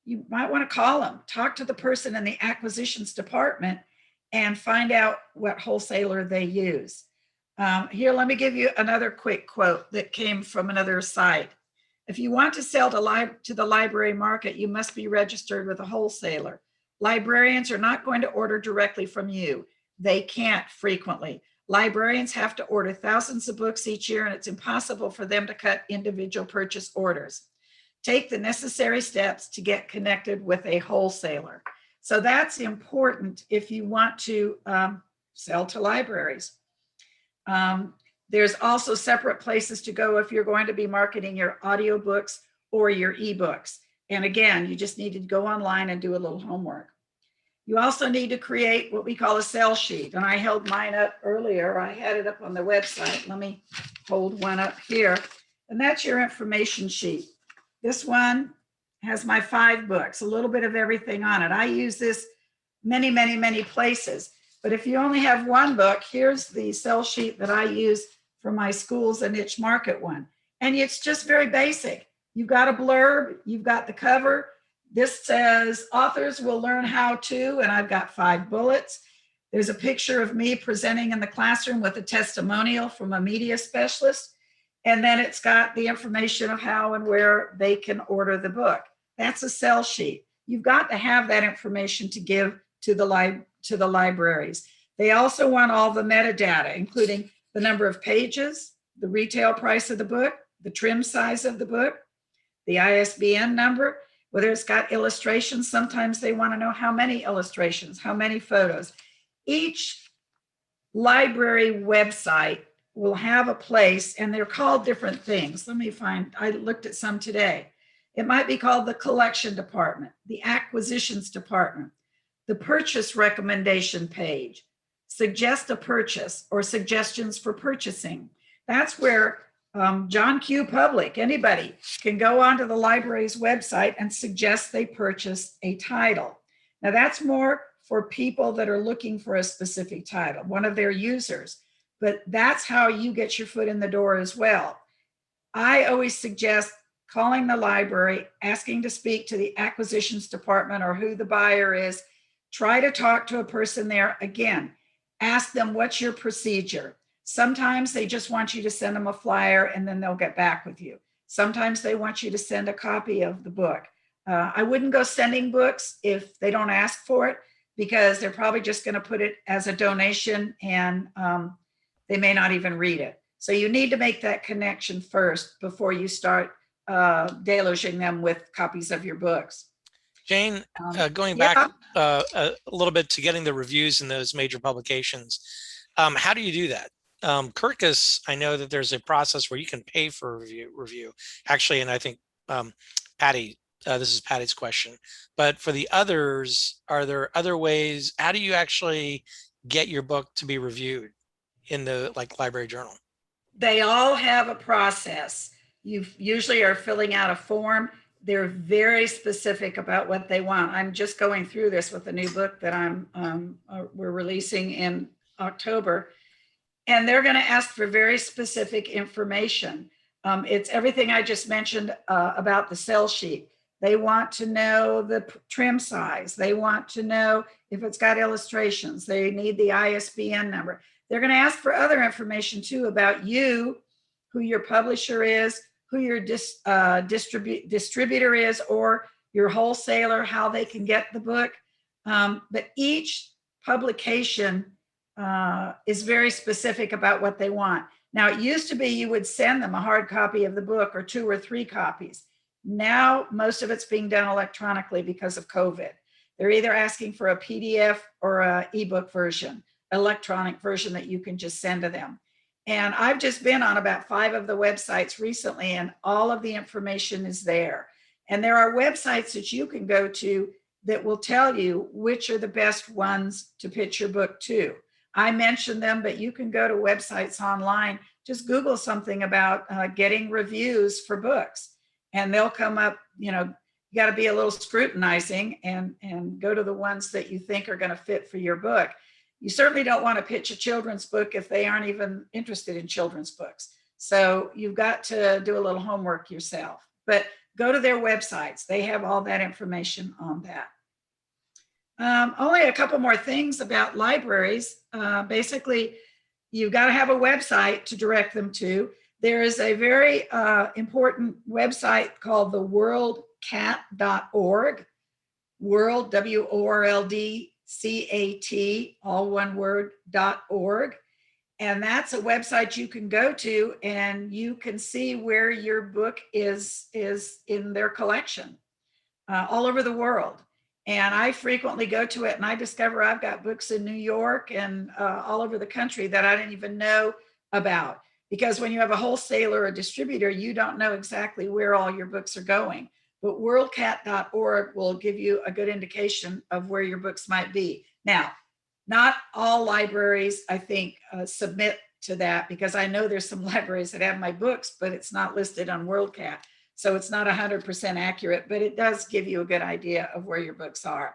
you might want to call them, talk to the person in the acquisitions department and find out what wholesaler they use. Here, let me give you another quick quote that came from another site. If you want to sell to the library market, you must be registered with a wholesaler. Librarians are not going to order directly from you. They can't frequently. Librarians have to order thousands of books each year, and it's impossible for them to cut individual purchase orders. Take the necessary steps to get connected with a wholesaler. So that's important if you want to sell to libraries. There's also separate places to go if you're going to be marketing your audiobooks or your ebooks. And again, you just need to go online and do a little homework. You also need to create what we call a sell sheet. And I held mine up earlier. I had it up on the website. Let me hold one up here. And that's your information sheet. This one has my 5 books, a little bit of everything on it. I use this many, many, many places. But if you only have 1 book, here's the sell sheet that I use for my schools and niche market one. And it's just very basic. You've got a blurb, you've got the cover. This says authors will learn how to, and I've got 5 bullets. There's a picture of me presenting in the classroom with a testimonial from a media specialist. And then it's got the information of how and where they can order the book. That's a sell sheet. You've got to have that information to give to the libraries. They also want all the metadata, including the number of pages, the retail price of the book, the trim size of the book, the ISBN number, whether it's got illustrations. Sometimes they want to know how many illustrations, how many photos. Each library website will have a place, and they're called different things. Let me find, I looked at some today. It might be called the collection department, the acquisitions department, the purchase recommendation page, suggest a purchase or suggestions for purchasing. That's where John Q. Public, anybody can go onto the library's website and suggest they purchase a title. Now that's more for people that are looking for a specific title, one of their users. But that's how you get your foot in the door as well. I always suggest calling the library, asking to speak to the acquisitions department or who the buyer is. Try to talk to a person there. Again, ask them, what's your procedure? Sometimes they just want you to send them a flyer and then they'll get back with you. Sometimes they want you to send a copy of the book. I wouldn't go sending books if they don't ask for it, because they're probably just going to put it as a donation and they may not even read it. So you need to make that connection first before you start deluging them with copies of your books. Jane, going back a little bit to getting the reviews in those major publications, how do you do that? Kirkus, I know that there's a process where you can pay for a review. Actually, and I think Patty, this is Patty's question. But for the others, are there other ways? How do you actually get your book to be reviewed in the library journal? They all have a process. You usually are filling out a form. They're very specific about what they want. I'm just going through this with a new book that we're releasing in October, and they're going to ask for very specific information. It's everything I just mentioned about the sell sheet. They want to know the trim size. They want to know if it's got illustrations. They need the ISBN number. They're going to ask for other information too about you, who your publisher is, who your distributor is, or your wholesaler, how they can get the book. But each publication is very specific about what they want. Now, it used to be you would send them a hard copy of the book or 2 or 3 copies. Now, most of it's being done electronically because of COVID. They're either asking for a PDF or an ebook version, electronic version that you can just send to them. And I've just been on about 5 of the websites recently, and all of the information is there. And there are websites that you can go to that will tell you which are the best ones to pitch your book to. I mentioned them, but you can go to websites online. Just Google something about getting reviews for books, and they'll come up. You got to be a little scrutinizing and go to the ones that you think are going to fit for your book. You certainly don't want to pitch a children's book if they aren't even interested in children's books. So you've got to do a little homework yourself, but go to their websites. They have all that information on that. Only a couple more things about libraries. Basically, you've got to have a website to direct them to. There is a very important website called the worldcat.org, world, WORLDCAT, all one word, .org. And that's a website you can go to, and you can see where your book is in their collection all over the world. And I frequently go to it, and I discover I've got books in New York and all over the country that I didn't even know about. Because when you have a wholesaler or a distributor, you don't know exactly where all your books are going. But worldcat.org will give you a good indication of where your books might be. Now, not all libraries, I think, submit to that, because I know there's some libraries that have my books, but it's not listed on WorldCat. So it's not 100% accurate, but it does give you a good idea of where your books are.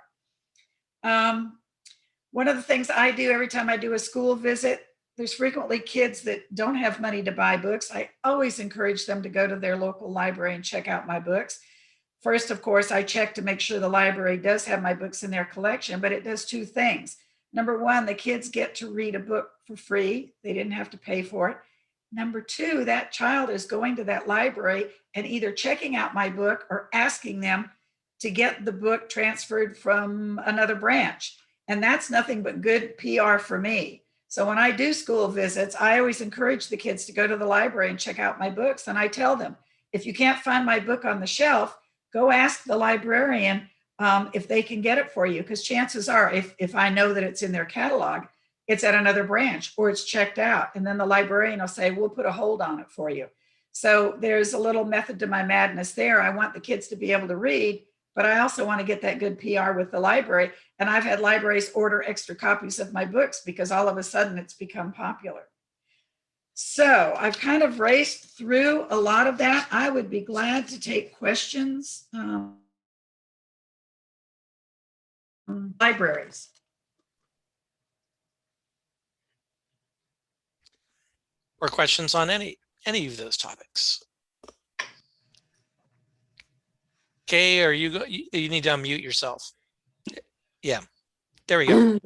One of the things I do every time I do a school visit, there's frequently kids that don't have money to buy books. I always encourage them to go to their local library and check out my books. First, of course, I check to make sure the library does have my books in their collection, but it does 2 things. Number 1, the kids get to read a book for free. They didn't have to pay for it. Number 2, that child is going to that library and either checking out my book or asking them to get the book transferred from another branch. And that's nothing but good PR for me. So when I do school visits, I always encourage the kids to go to the library and check out my books. And I tell them, if you can't find my book on the shelf, go ask the librarian if they can get it for you. Because chances are, if I know that it's in their catalog, it's at another branch or it's checked out. And then the librarian will say, we'll put a hold on it for you. So there's a little method to my madness there. I want the kids to be able to read, but I also want to get that good PR with the library. And I've had libraries order extra copies of my books because all of a sudden it's become popular. So I've kind of raced through a lot of that. I would be glad to take questions. Libraries. Or questions on any of those topics. Okay, or you need to unmute yourself. Yeah, there we go.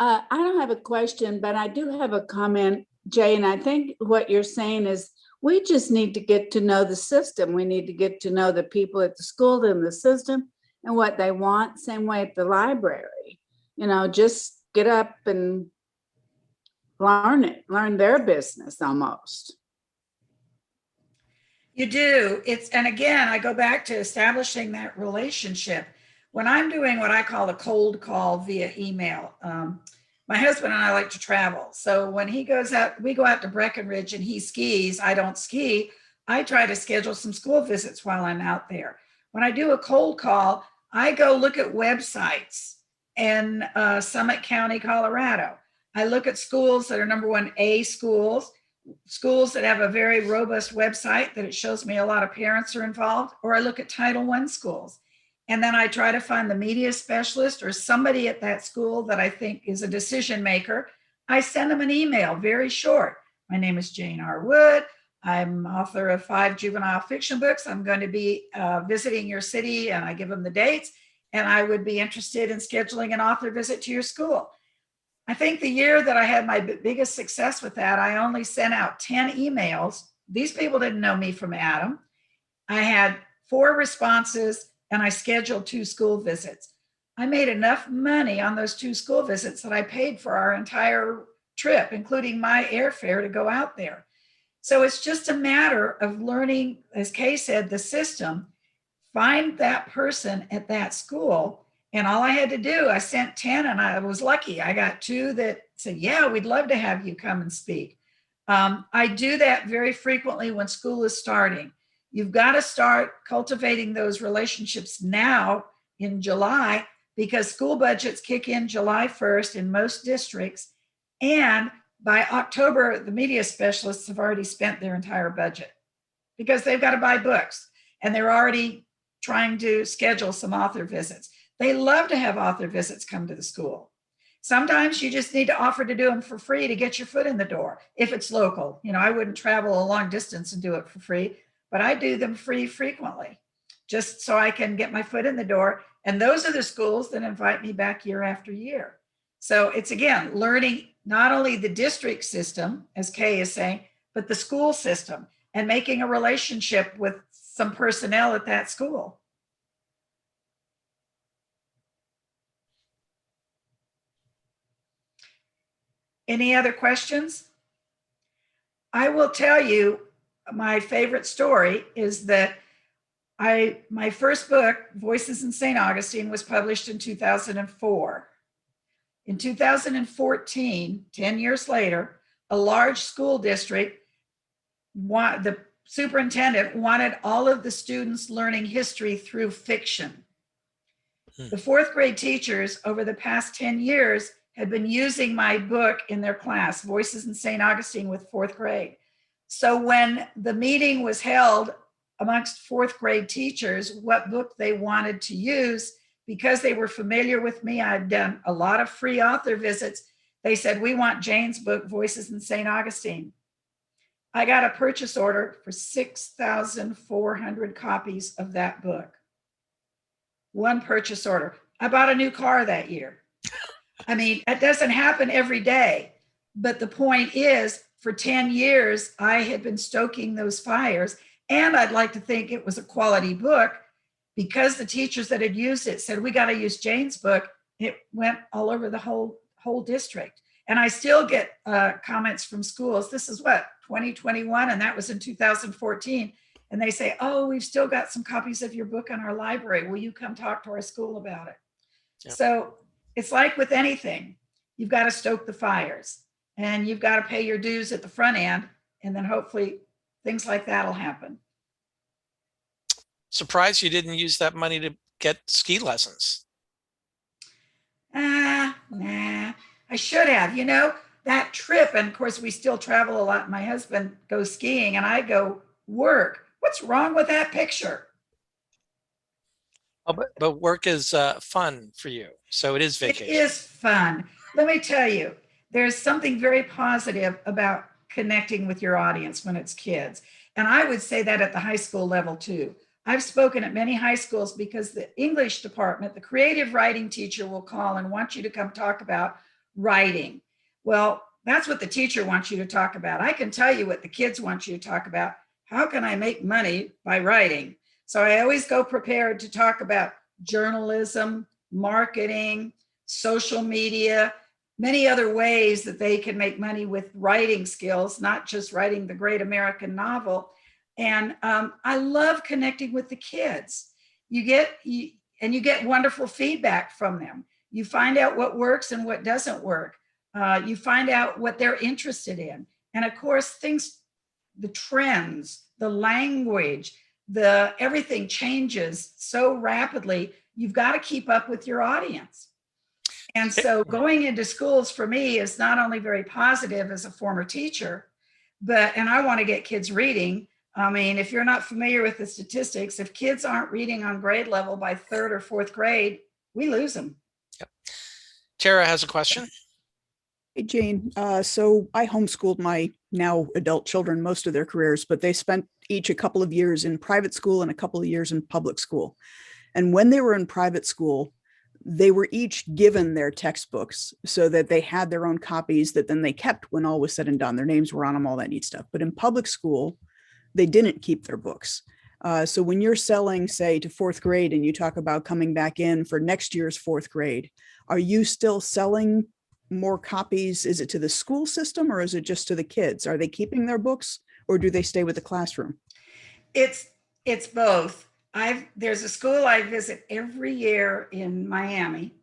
I don't have a question, but I do have a comment, Jay, and I think what you're saying is we just need to get to know the system. We need to get to know the people at the school and the system and what they want. Same way at the library, just get up and learn their business almost. You do. And again, I go back to establishing that relationship. When I'm doing what I call a cold call via email, my husband and I like to travel. So when he goes out, we go out to Breckenridge and he skis, I don't ski. I try to schedule some school visits while I'm out there. When I do a cold call, I go look at websites in Summit County, Colorado. I look at schools that are number 1A schools that have a very robust website that it shows me a lot of parents are involved, or I look at Title I schools. And then I try to find the media specialist or somebody at that school that I think is a decision maker. I send them an email, very short. My name is Jane R. Wood. I'm author of 5 juvenile fiction books. I'm going to be visiting your city, and I give them the dates, and I would be interested in scheduling an author visit to your school. I think the year that I had my biggest success with that, I only sent out 10 emails. These people didn't know me from Adam. I had 4 responses, and I scheduled 2 school visits. I made enough money on those 2 school visits that I paid for our entire trip, including my airfare to go out there. So it's just a matter of learning, as Kay said, the system. Find that person at that school. And all I had to do, I sent 10, and I was lucky. I got 2 that said, yeah, we'd love to have you come and speak. I do that very frequently when school is starting. You've got to start cultivating those relationships now in July, because school budgets kick in July 1st in most districts. And by October, the media specialists have already spent their entire budget because they've got to buy books, and they're already trying to schedule some author visits. They love to have author visits come to the school. Sometimes you just need to offer to do them for free to get your foot in the door if it's local. You know, I wouldn't travel a long distance and do it for free, but I do them free frequently just so I can get my foot in the door. And those are the schools that invite me back year after year. So it's, again, learning not only the district system, as Kay is saying, but the school system, and making a relationship with some personnel at that school. Any other questions? I will tell you, my favorite story is that my first book, Voices in St. Augustine, was published in 2004. In 2014, 10 years later, a large school district, the superintendent wanted all of the students learning history through fiction. The 4th grade teachers over the past 10 years had been using my book in their class, Voices in St. Augustine, with 4th grade. So when the meeting was held amongst 4th grade teachers, what book they wanted to use, because they were familiar with me, I've done a lot of free author visits. They said, we want Jane's book, Voices in St. Augustine. I got a purchase order for 6,400 copies of that book. One purchase order. I bought a new car that year. I mean, it doesn't happen every day, but the point is, for 10 years, I had been stoking those fires, and I'd like to think it was a quality book, because the teachers that had used it said, we got to use Jane's book. It went all over the whole district. And I still get comments from schools. This is what, 2021, and that was in 2014. And they say, oh, we've still got some copies of your book in our library. Will you come talk to our school about it? Yep. So it's like with anything, you've got to stoke the fires, and you've got to pay your dues at the front end, and then hopefully things like that will happen. Surprised you didn't use that money to get ski lessons. Nah, I should have. You know, that trip, and of course we still travel a lot. My husband goes skiing and I go work. What's wrong with that picture? Oh, but work is fun for you, so it is vacation. It is fun. Let me tell you, there's something very positive about connecting with your audience when it's kids. And I would say that at the high school level too. I've spoken at many high schools because the English department, the creative writing teacher will call and want you to come talk about writing. Well, that's what the teacher wants you to talk about. I can tell you what the kids want you to talk about. How can I make money by writing? So I always go prepared to talk about journalism, marketing, social media, many other ways that they can make money with writing skills, not just writing the great American novel. And I love connecting with the kids. You get wonderful feedback from them. You find out what works and what doesn't work. You find out what they're interested in. And of course, the trends, the language, everything changes so rapidly. You've got to keep up with your audience. And so going into schools for me is not only very positive as a former teacher, and I want to get kids reading. I mean, if you're not familiar with the statistics, if kids aren't reading on grade level by 3rd or 4th grade, we lose them. Yep. Tara has a question. Hey, Jane. So I homeschooled my now adult children most of their careers, but they spent each a couple of years in private school and a couple of years in public school. And when they were in private school, they were each given their textbooks so that they had their own copies that then they kept when all was said and done. Their names were on them, all that neat stuff. But in public school, they didn't keep their books. So when you're selling, say, to fourth grade and you talk about coming back in for next year's fourth grade, are you still selling more copies? Is it to the school system or is it just to the kids? Are they keeping their books or do they stay with the classroom? It's both. There's a school I visit every year in Miami,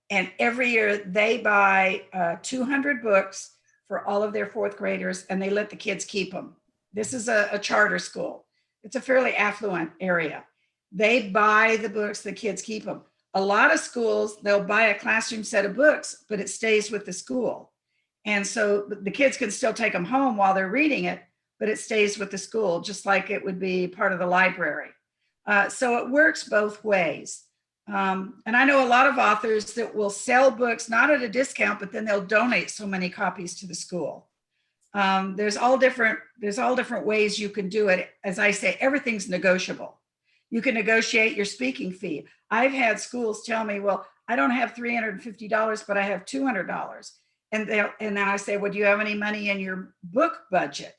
and every year they buy 200 books for all of their fourth graders, and they let the kids keep them. This is a charter school. It's a fairly affluent area. They buy the books, the kids keep them. A lot of schools, they'll buy a classroom set of books, but it stays with the school. And so the kids can still take them home while they're reading it, but it stays with the school, just like it would be part of the library. So it works both ways. And I know a lot of authors that will sell books, not at a discount, but then they'll donate so many copies to the school. There's all different ways you can do it. As I say, everything's negotiable. You can negotiate your speaking fee. I've had schools tell me, well, I don't have $350, but I have $200. And then I say, well, do you have any money in your book budget?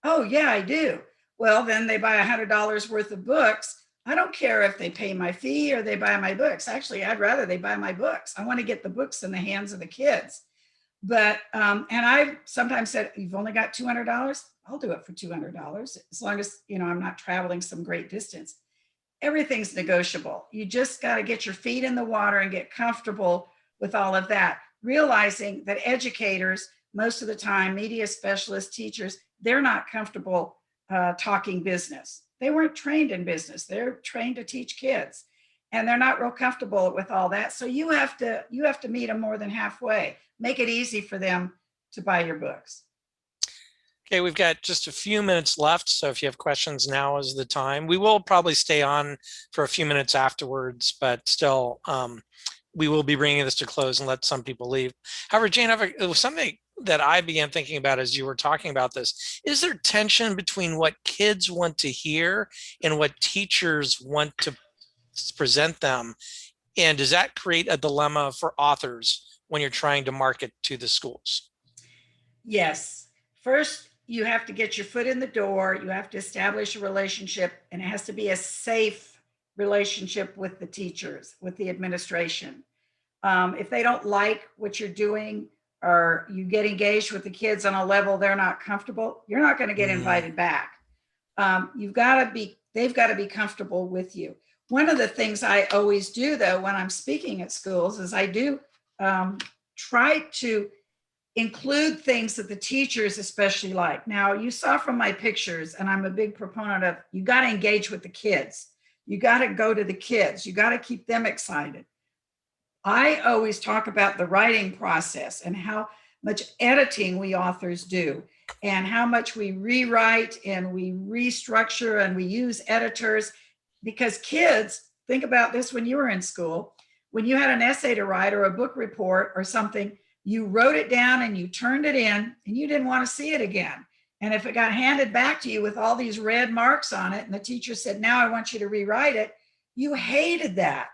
Oh, yeah, I do. Well, then they buy $100 worth of books. I don't care if they pay my fee or they buy my books. Actually, I'd rather they buy my books. I want to get the books in the hands of the kids. But, and I've sometimes said, you've only got $200? I'll do it for $200, as long as, I'm not traveling some great distance. Everything's negotiable. You just got to get your feet in the water and get comfortable with all of that, realizing that educators, most of the time, media specialists, teachers, they're not comfortable talking business. They weren't trained in business. They're trained to teach kids, and they're not real comfortable with all that. So you have to meet them more than halfway. Make it easy for them to buy your books. Okay, we've got just a few minutes left, so if you have questions, now is the time. We will probably stay on for a few minutes afterwards, but still, we will be bringing this to close and let some people leave. However, Jane, it was something that I began thinking about as you were talking about this. Is there tension between what kids want to hear and what teachers want to present them? And does that create a dilemma for authors when you're trying to market to the schools? Yes. First, you have to get your foot in the door. You have to establish a relationship, and it has to be a safe relationship with the teachers, with the administration. If they don't like what you're doing, or you get engaged with the kids on a level they're not comfortable, you're not going to get invited back. They've got to be comfortable with you. One of the things I always do, though, when I'm speaking at schools is I do try to include things that the teachers especially like. Now, you saw from my pictures, and I'm a big proponent of, you got to engage with the kids. You got to go to the kids. You got to keep them excited. I always talk about the writing process and how much editing we authors do, and how much we rewrite and we restructure and we use editors, because kids, think about this when you were in school, when you had an essay to write or a book report or something, you wrote it down and you turned it in and you didn't want to see it again. And if it got handed back to you with all these red marks on it and the teacher said, now I want you to rewrite it, you hated that.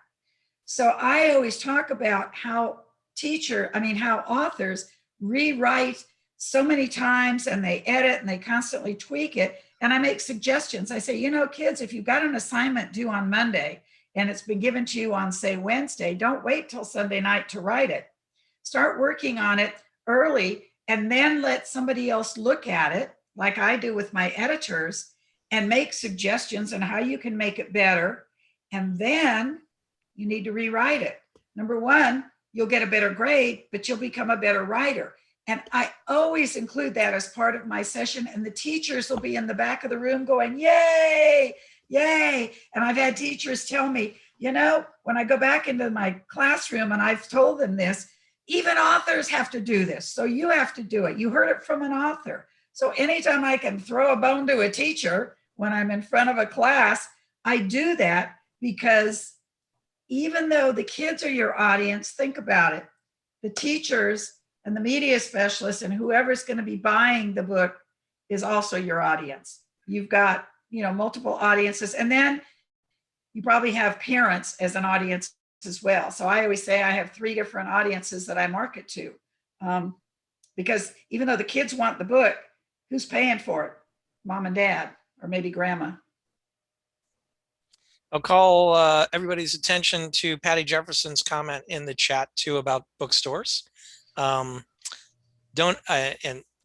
So I always talk about how authors rewrite so many times, and they edit and they constantly tweak it. And I make suggestions. I say, kids, if you've got an assignment due on Monday and it's been given to you on, say, Wednesday, don't wait till Sunday night to write it. Start working on it early, and then let somebody else look at it, like I do with my editors, and make suggestions on how you can make it better. And then you need to rewrite it. Number one, you'll get a better grade, but you'll become a better writer. And I always include that as part of my session. And the teachers will be in the back of the room going, yay, yay. And I've had teachers tell me, when I go back into my classroom and I've told them this, even authors have to do this. So you have to do it. You heard it from an author. So anytime I can throw a bone to a teacher when I'm in front of a class, I do that, because even though the kids are your audience, think about it, the teachers and the media specialists and whoever's going to be buying the book, is also your audience. You've got, multiple audiences, and then you probably have parents as an audience as well. So I always say I have 3 different audiences that I market to. Because even though the kids want the book, who's paying for it? Mom and dad, or maybe grandma. I'll call everybody's attention to Patty Jefferson's comment in the chat too about bookstores. And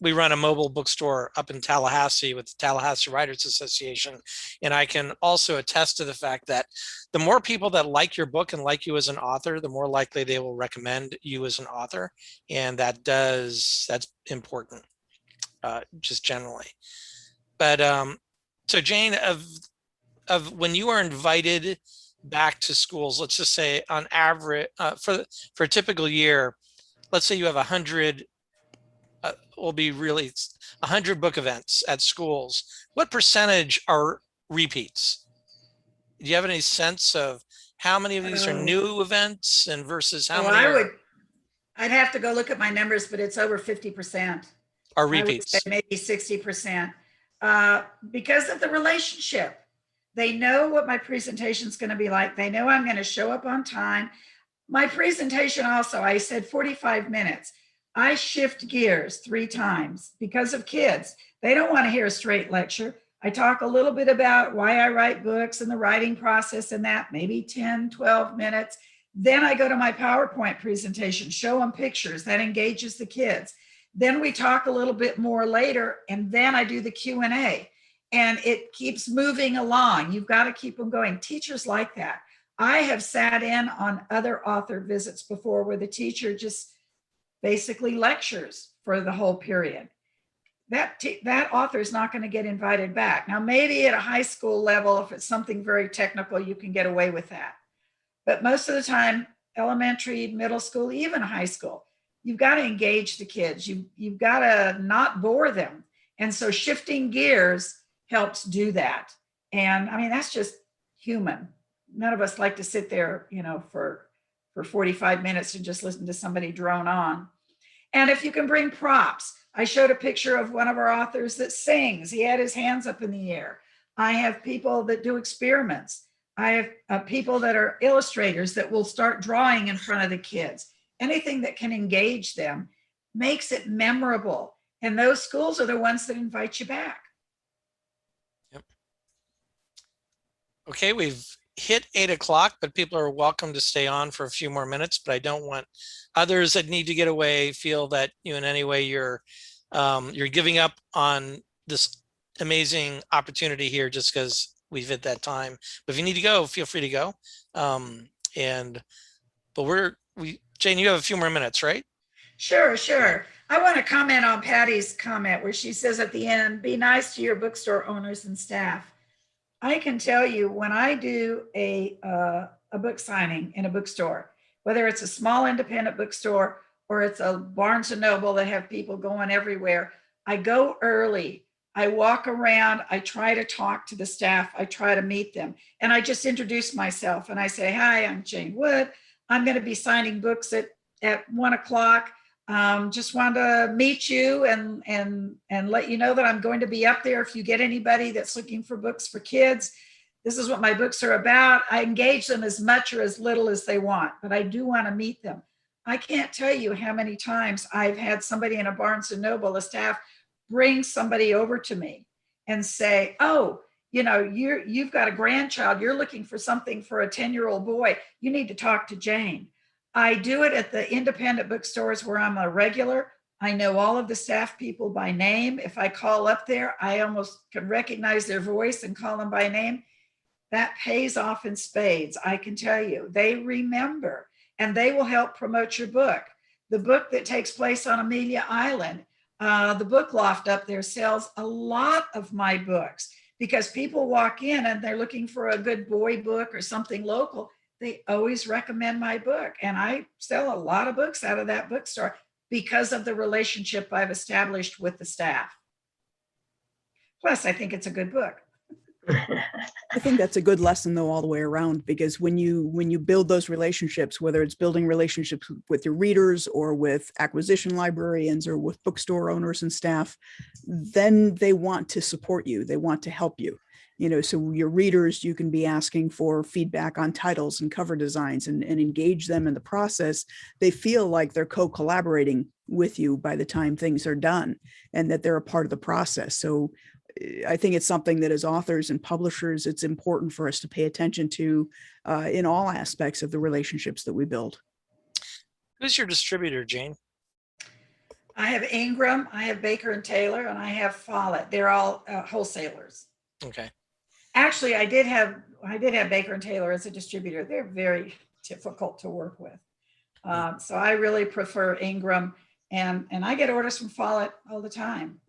we run a mobile bookstore up in Tallahassee with the Tallahassee Writers Association. And I can also attest to the fact that the more people that like your book and like you as an author, the more likely they will recommend you as an author. And that's important, just generally. But so Jane, of when you are invited back to schools, let's just say on average, for a typical year, let's say you have 100, will be really 100 book events at schools. What percentage are repeats? Do you have any sense of how many of these are new events and versus how many I'd have to go look at my numbers, but it's over 50%. are repeats? I would say maybe 60%. Because of the relationship. They know what my presentation is going to be like. They know I'm going to show up on time. My presentation also, I said 45 minutes. I shift gears 3 times because of kids. They don't want to hear a straight lecture. I talk a little bit about why I write books and the writing process and that, maybe 10, 12 minutes. Then I go to my PowerPoint presentation, show them pictures. That engages the kids. Then we talk a little bit more later, and then I do the Q&A. And it keeps moving along. You've got to keep them going. Teachers like that. I have sat in on other author visits before where the teacher just basically lectures for the whole period. That author is not going to get invited back. Now, maybe at a high school level, if it's something very technical, you can get away with that. But most of the time, elementary, middle school, even high school, you've got to engage the kids. You've got to not bore them. And so shifting gears helps do that. And I mean, that's just human. None of us like to sit there, for 45 minutes and just listen to somebody drone on. And if you can bring props, I showed a picture of one of our authors that sings. He had his hands up in the air. I have people that do experiments. I have people that are illustrators that will start drawing in front of the kids. Anything that can engage them makes it memorable. And those schools are the ones that invite you back. Yep. Okay, we've hit 8 o'clock, but people are welcome to stay on for a few more minutes, but I don't want others that need to get away feel that you in any way you're giving up on this amazing opportunity here just because we've hit that time. But if you need to go, feel free to go. Jane, you have a few more minutes, right? Sure. I want to comment on Patty's comment where she says at the end, be nice to your bookstore owners and staff. I can tell you when I do a book signing in a bookstore, whether it's a small independent bookstore or it's a Barnes and Noble that have people going everywhere, I go early. I walk around. I try to talk to the staff. I try to meet them. And I just introduce myself and I say, hi, I'm Jane Wood. I'm going to be signing books at 1 o'clock. Just want to meet you and let you know that I'm going to be up there. If you get anybody that's looking for books for kids, this is what my books are about. I engage them as much or as little as they want, but I do want to meet them. I can't tell you how many times I've had somebody in a Barnes and Noble, a staff, bring somebody over to me and say, oh, you've got a grandchild. You're looking for something for a 10-year-old boy. You need to talk to Jane. I do it at the independent bookstores where I'm a regular. I know all of the staff people by name. If I call up there, I almost can recognize their voice and call them by name. That pays off in spades. I can tell you, they remember and they will help promote your book. The book that takes place on Amelia Island, the book loft up there sells a lot of my books because people walk in and they're looking for a good boy book or something local. They always recommend my book. And I sell a lot of books out of that bookstore because of the relationship I've established with the staff. Plus, I think it's a good book. I think that's a good lesson though all the way around, because when you build those relationships, whether it's building relationships with your readers or with acquisition librarians or with bookstore owners and staff, then they want to support you. They want to help you. So your readers, you can be asking for feedback on titles and cover designs and engage them in the process. They feel like they're co-collaborating with you by the time things are done and that they're a part of the process. So I think it's something that as authors and publishers, it's important for us to pay attention to in all aspects of the relationships that we build. Who's your distributor, Jane? I have Ingram, I have Baker and Taylor, and I have Follett. They're all wholesalers. Okay. Actually, I did have Baker and Taylor as a distributor. They're very difficult to work with. So I really prefer Ingram, and I get orders from Follett all the time.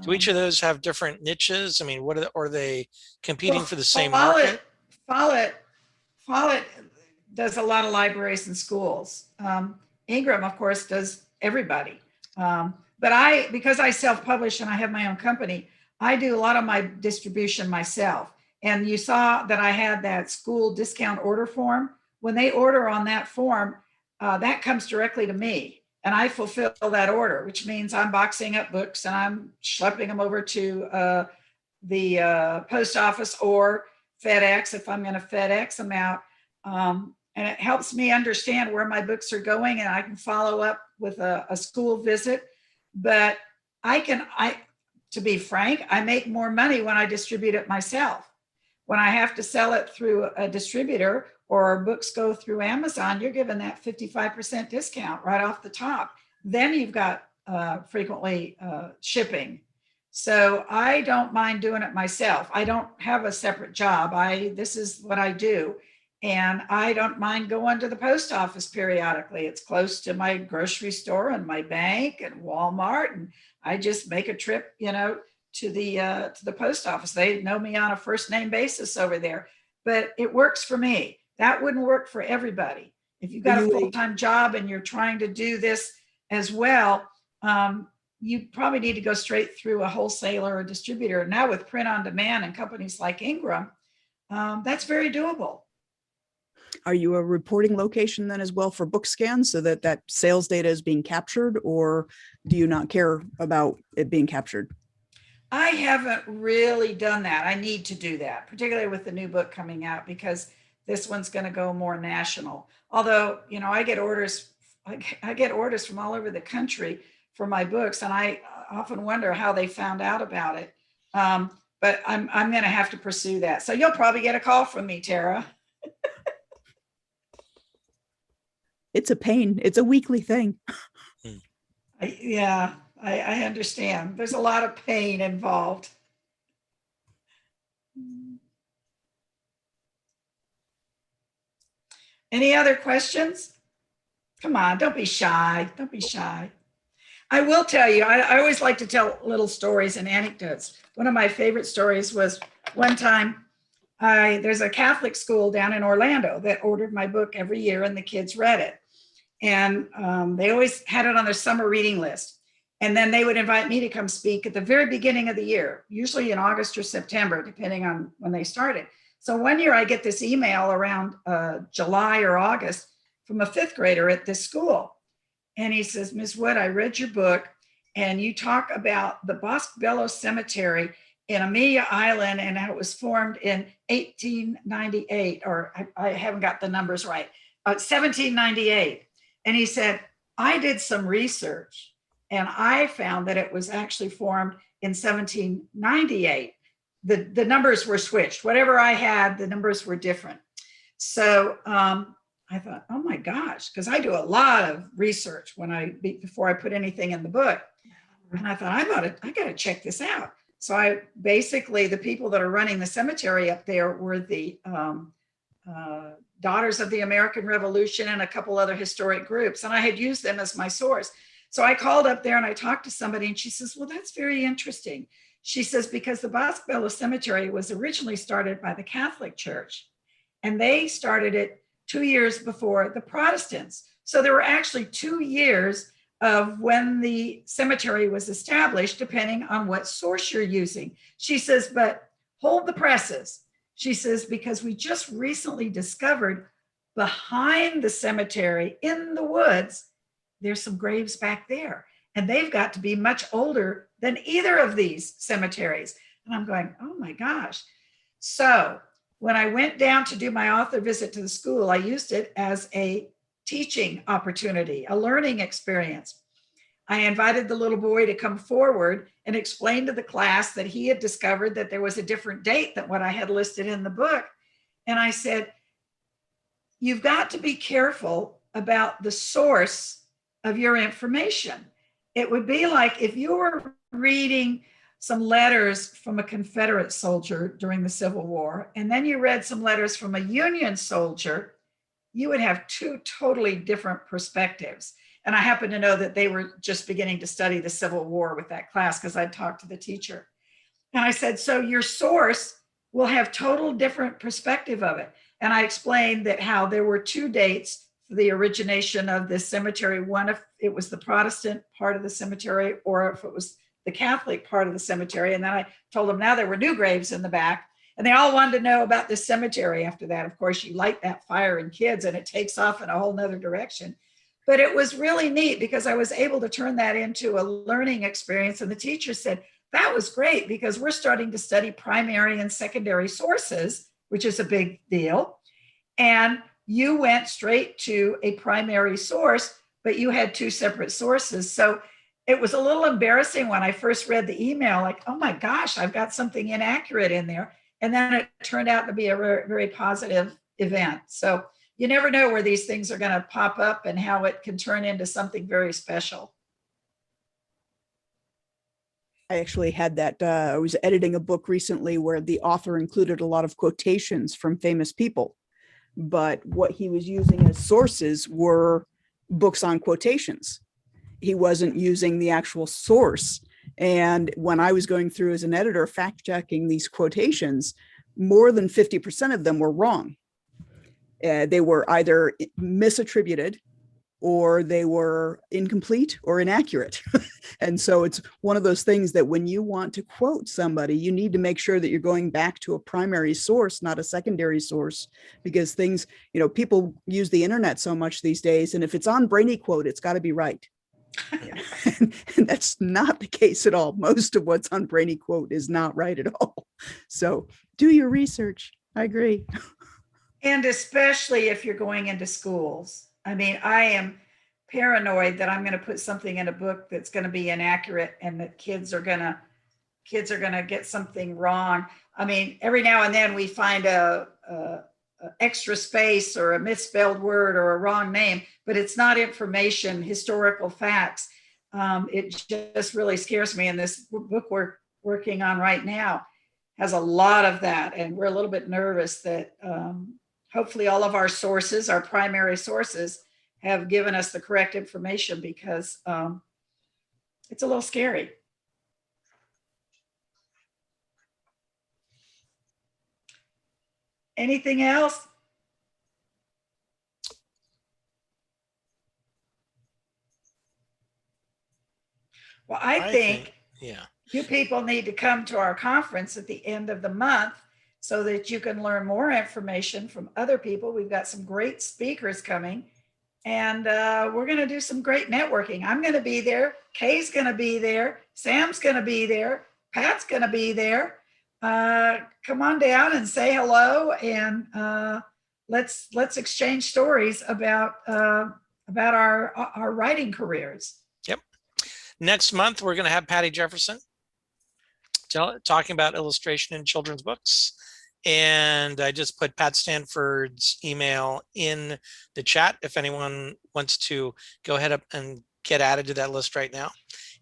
Do each of those have different niches? I mean, are they competing for the same market? Follett does a lot of libraries and schools. Ingram, of course, does everybody. But because I self-publish and I have my own company, I do a lot of my distribution myself. And you saw that I had that school discount order form. When they order on that form, that comes directly to me. And I fulfill that order, which means I'm boxing up books and I'm schlepping them over to the post office or FedEx if I'm going to FedEx them out. And it helps me understand where my books are going, and I can follow up with a school visit. But to be frank, I make more money when I distribute it myself. When I have to sell it through a distributor or books go through Amazon, you're given that 55% discount right off the top. Then you've got frequently shipping. So I don't mind doing it myself. I don't have a separate job. This is what I do. And I don't mind going to the post office periodically. It's close to my grocery store and my bank and Walmart. And I just make a trip, to the post office. They know me on a first name basis over there, but it works for me. That wouldn't work for everybody. If you've got a full-time job and you're trying to do this as well, you probably need to go straight through a wholesaler or distributor. Now with print on demand and companies like Ingram, that's very doable. Are you a reporting location then as well for book scans so that sales data is being captured, or do you not care about it being captured? I haven't really done that. I need to do that, particularly with the new book coming out, because this one's going to go more national. Although, I get orders from all over the country for my books, and I often wonder how they found out about it. But I'm going to have to pursue that. So you'll probably get a call from me, Tara. It's a pain. It's a weekly thing. I understand. There's a lot of pain involved. Any other questions? Come on, don't be shy. Don't be shy. I will tell you, I always like to tell little stories and anecdotes. One of my favorite stories was one time, there's a Catholic school down in Orlando that ordered my book every year and the kids read it. And they always had it on their summer reading list. And then they would invite me to come speak at the very beginning of the year, usually in August or September, depending on when they started. So one year I get this email around July or August from a fifth grader at this school. And he says, Ms. Wood, I read your book and you talk about the Bosque Bello Cemetery in Amelia Island, and how it was formed in 1898, or I haven't got the numbers right, 1798. And he said, I did some research and I found that it was actually formed in 1798. The numbers were switched. Whatever I had, the numbers were different. So I thought, oh my gosh, because I do a lot of research before I put anything in the book. And I thought, I got to check this out. So the people that are running the cemetery up there were the Daughters of the American Revolution and a couple other historic groups. And I had used them as my source. So I called up there and I talked to somebody and she says, well, that's very interesting. She says, because the Bosque Bello Cemetery was originally started by the Catholic Church and they started it 2 years before the Protestants. So there were actually 2 years of when the cemetery was established, depending on what source you're using. She says, but hold the presses. She says, because we just recently discovered behind the cemetery in the woods, there's some graves back there. And they've got to be much older than either of these cemeteries. And I'm going, oh my gosh. So when I went down to do my author visit to the school, I used it as a teaching opportunity, a learning experience. I invited the little boy to come forward and explain to the class that he had discovered that there was a different date than what I had listed in the book. And I said, you've got to be careful about the source of your information. It would be like if you were reading some letters from a Confederate soldier during the Civil War, and then you read some letters from a Union soldier, you would have two totally different perspectives. And I happen to know that they were just beginning to study the Civil War with that class because I'd talked to the teacher. And I said, so your source will have total different perspective of it. And I explained that how there were two dates for the origination of this cemetery. One, if it was the Protestant part of the cemetery, or if it was the Catholic part of the cemetery. And then I told them now there were new graves in the back. And they all wanted to know about this cemetery after that. Of course, you light that fire in kids and it takes off in a whole nother direction. But it was really neat because I was able to turn that into a learning experience. And the teacher said, that was great because we're starting to study primary and secondary sources, which is a big deal. And you went straight to a primary source, but you had two separate sources. So it was a little embarrassing when I first read the email, like, oh my gosh, I've got something inaccurate in there. And then it turned out to be a very, very positive event. So you never know where these things are going to pop up and how it can turn into something very special. I actually had that. I was editing a book recently where the author included a lot of quotations from famous people, but what he was using as sources were books on quotations. He wasn't using the actual source. And when I was going through as an editor, fact checking these quotations, more than 50% of them were wrong. They were either misattributed or they were incomplete or inaccurate. And so it's one of those things that when you want to quote somebody, you need to make sure that you're going back to a primary source, not a secondary source, because things, people use the internet so much these days. And if it's on Brainy Quote, it's got to be right. And that's not the case at all. Most of what's on Brainy Quote is not right at all. So do your research. I agree. And especially if you're going into schools. I mean, I am paranoid that I'm going to put something in a book that's going to be inaccurate and that kids are going to get something wrong. I mean, every now and then we find a extra space or a misspelled word or a wrong name, but it's not information, historical facts. It just really scares me. And this book we're working on right now has a lot of that. And we're a little bit nervous that hopefully all of our sources, our primary sources, have given us the correct information because it's a little scary. Anything else? Well, I think you people need to come to our conference at the end of the month so that you can learn more information from other people. We've got some great speakers coming, and we're going to do some great networking. I'm going to be there. Kay's going to be there. Sam's going to be there. Pat's going to be there. Come on down and say hello, and let's exchange stories about our writing careers. Yep. Next month, we're going to have Patty Jefferson talking about illustration in children's books. And I just put Pat Stanford's email in the chat if anyone wants to go ahead and get added to that list right now.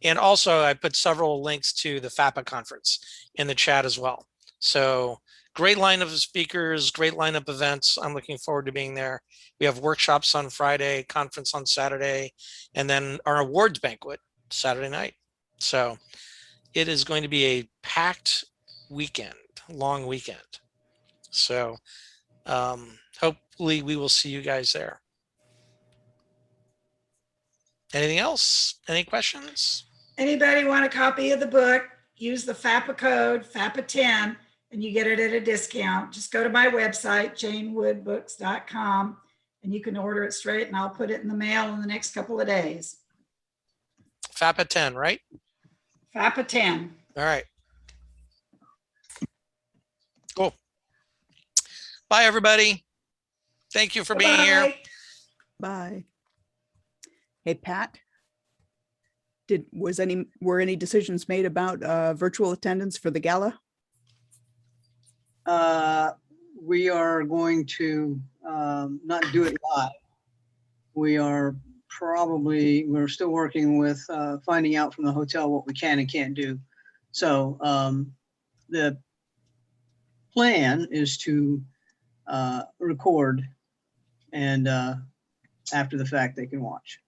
And also I put several links to the FAPA conference in the chat as well. So great lineup of speakers, great lineup of events. I'm looking forward to being there. We have workshops on Friday, conference on Saturday, and then our awards banquet Saturday night. So it is going to be a packed weekend, long weekend. So hopefully we will see you guys there. Anything else? Any questions? Anybody want a copy of the book? Use the FAPA code, FAPA 10, and you get it at a discount. Just go to my website, janewoodbooks.com, and you can order it straight, and I'll put it in the mail in the next couple of days. FAPA 10, right? FAPA 10. All right. Cool. Bye, everybody. Thank you for being here. Bye. Bye. Hey, Pat, were any decisions made about virtual attendance for the gala? We are going to not do it live. We're still working with finding out from the hotel what we can and can't do. So the plan is to record, and after the fact they can watch.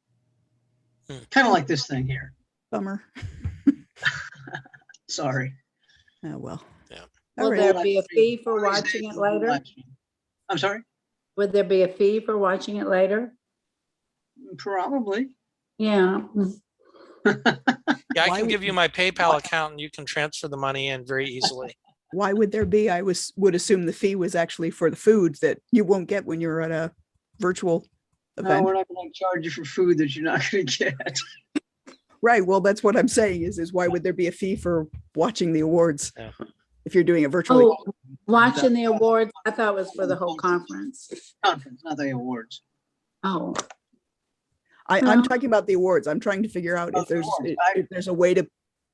Kind of like this thing here. Bummer. Sorry. Oh, well. Yeah. Will there be a fee for watching it later? I'm sorry? Would there be a fee for watching it later? Probably. Yeah. Yeah, I Why can would- give you my PayPal account and you can transfer the money in very easily. Why would there be? I would assume the fee was actually for the food that you won't get when you're at a virtual No, event. we're not going to charge you for food that you're not going to get. Right. Well, that's what I'm saying is why would there be a fee for watching the awards Yeah. if you're doing it virtually? Oh, watching the awards, I thought it was for the whole conference. Conference, not the awards. Oh, I'm talking about the awards. I'm trying to figure out if there's a way to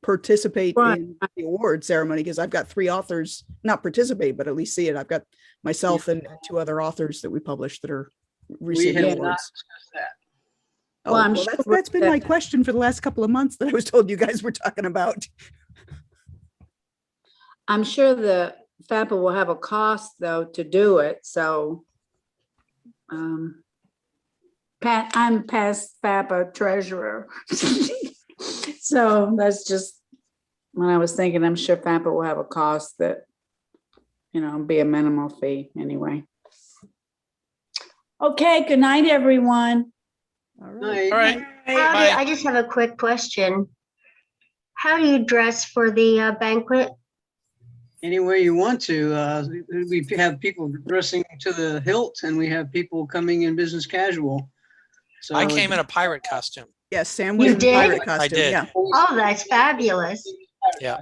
participate Right. in the award ceremony, because I've got 3 authors, not participate, but at least see it. I've got myself and 2 other authors that we published that are We receiving have not awards. discussed that. Oh, Well, I'm well, sure that's been my that- question for the last couple of months that I was told you guys were talking about. I'm sure the FAPA will have a cost though to do it, so. Pat, I'm past FAPA treasurer. So that's just, when I was thinking, I'm sure FAPA will have a cost that, be a minimal fee anyway. Okay, good night, everyone. All right. Night. All right. Bye. I just have a quick question. How do you dress for the banquet? Any way you want to. We have people dressing to the hilt, and we have people coming in business casual. So I came in a pirate costume. Yes, Sam was You in a did? pirate costume. did. Yeah. Oh, that's fabulous. Yeah.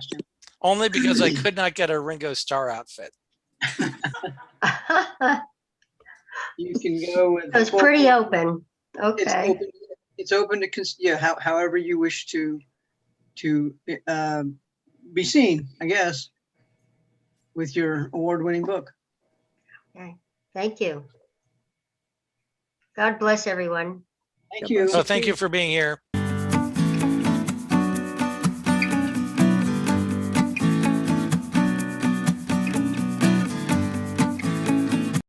Only because I could not get a Ringo Starr outfit. You can go with. It's pretty open. It's Okay. open. It's open to however you wish to be seen, I guess, with your award-winning book. Thank you. God bless everyone. Thank you. So thank you for being here.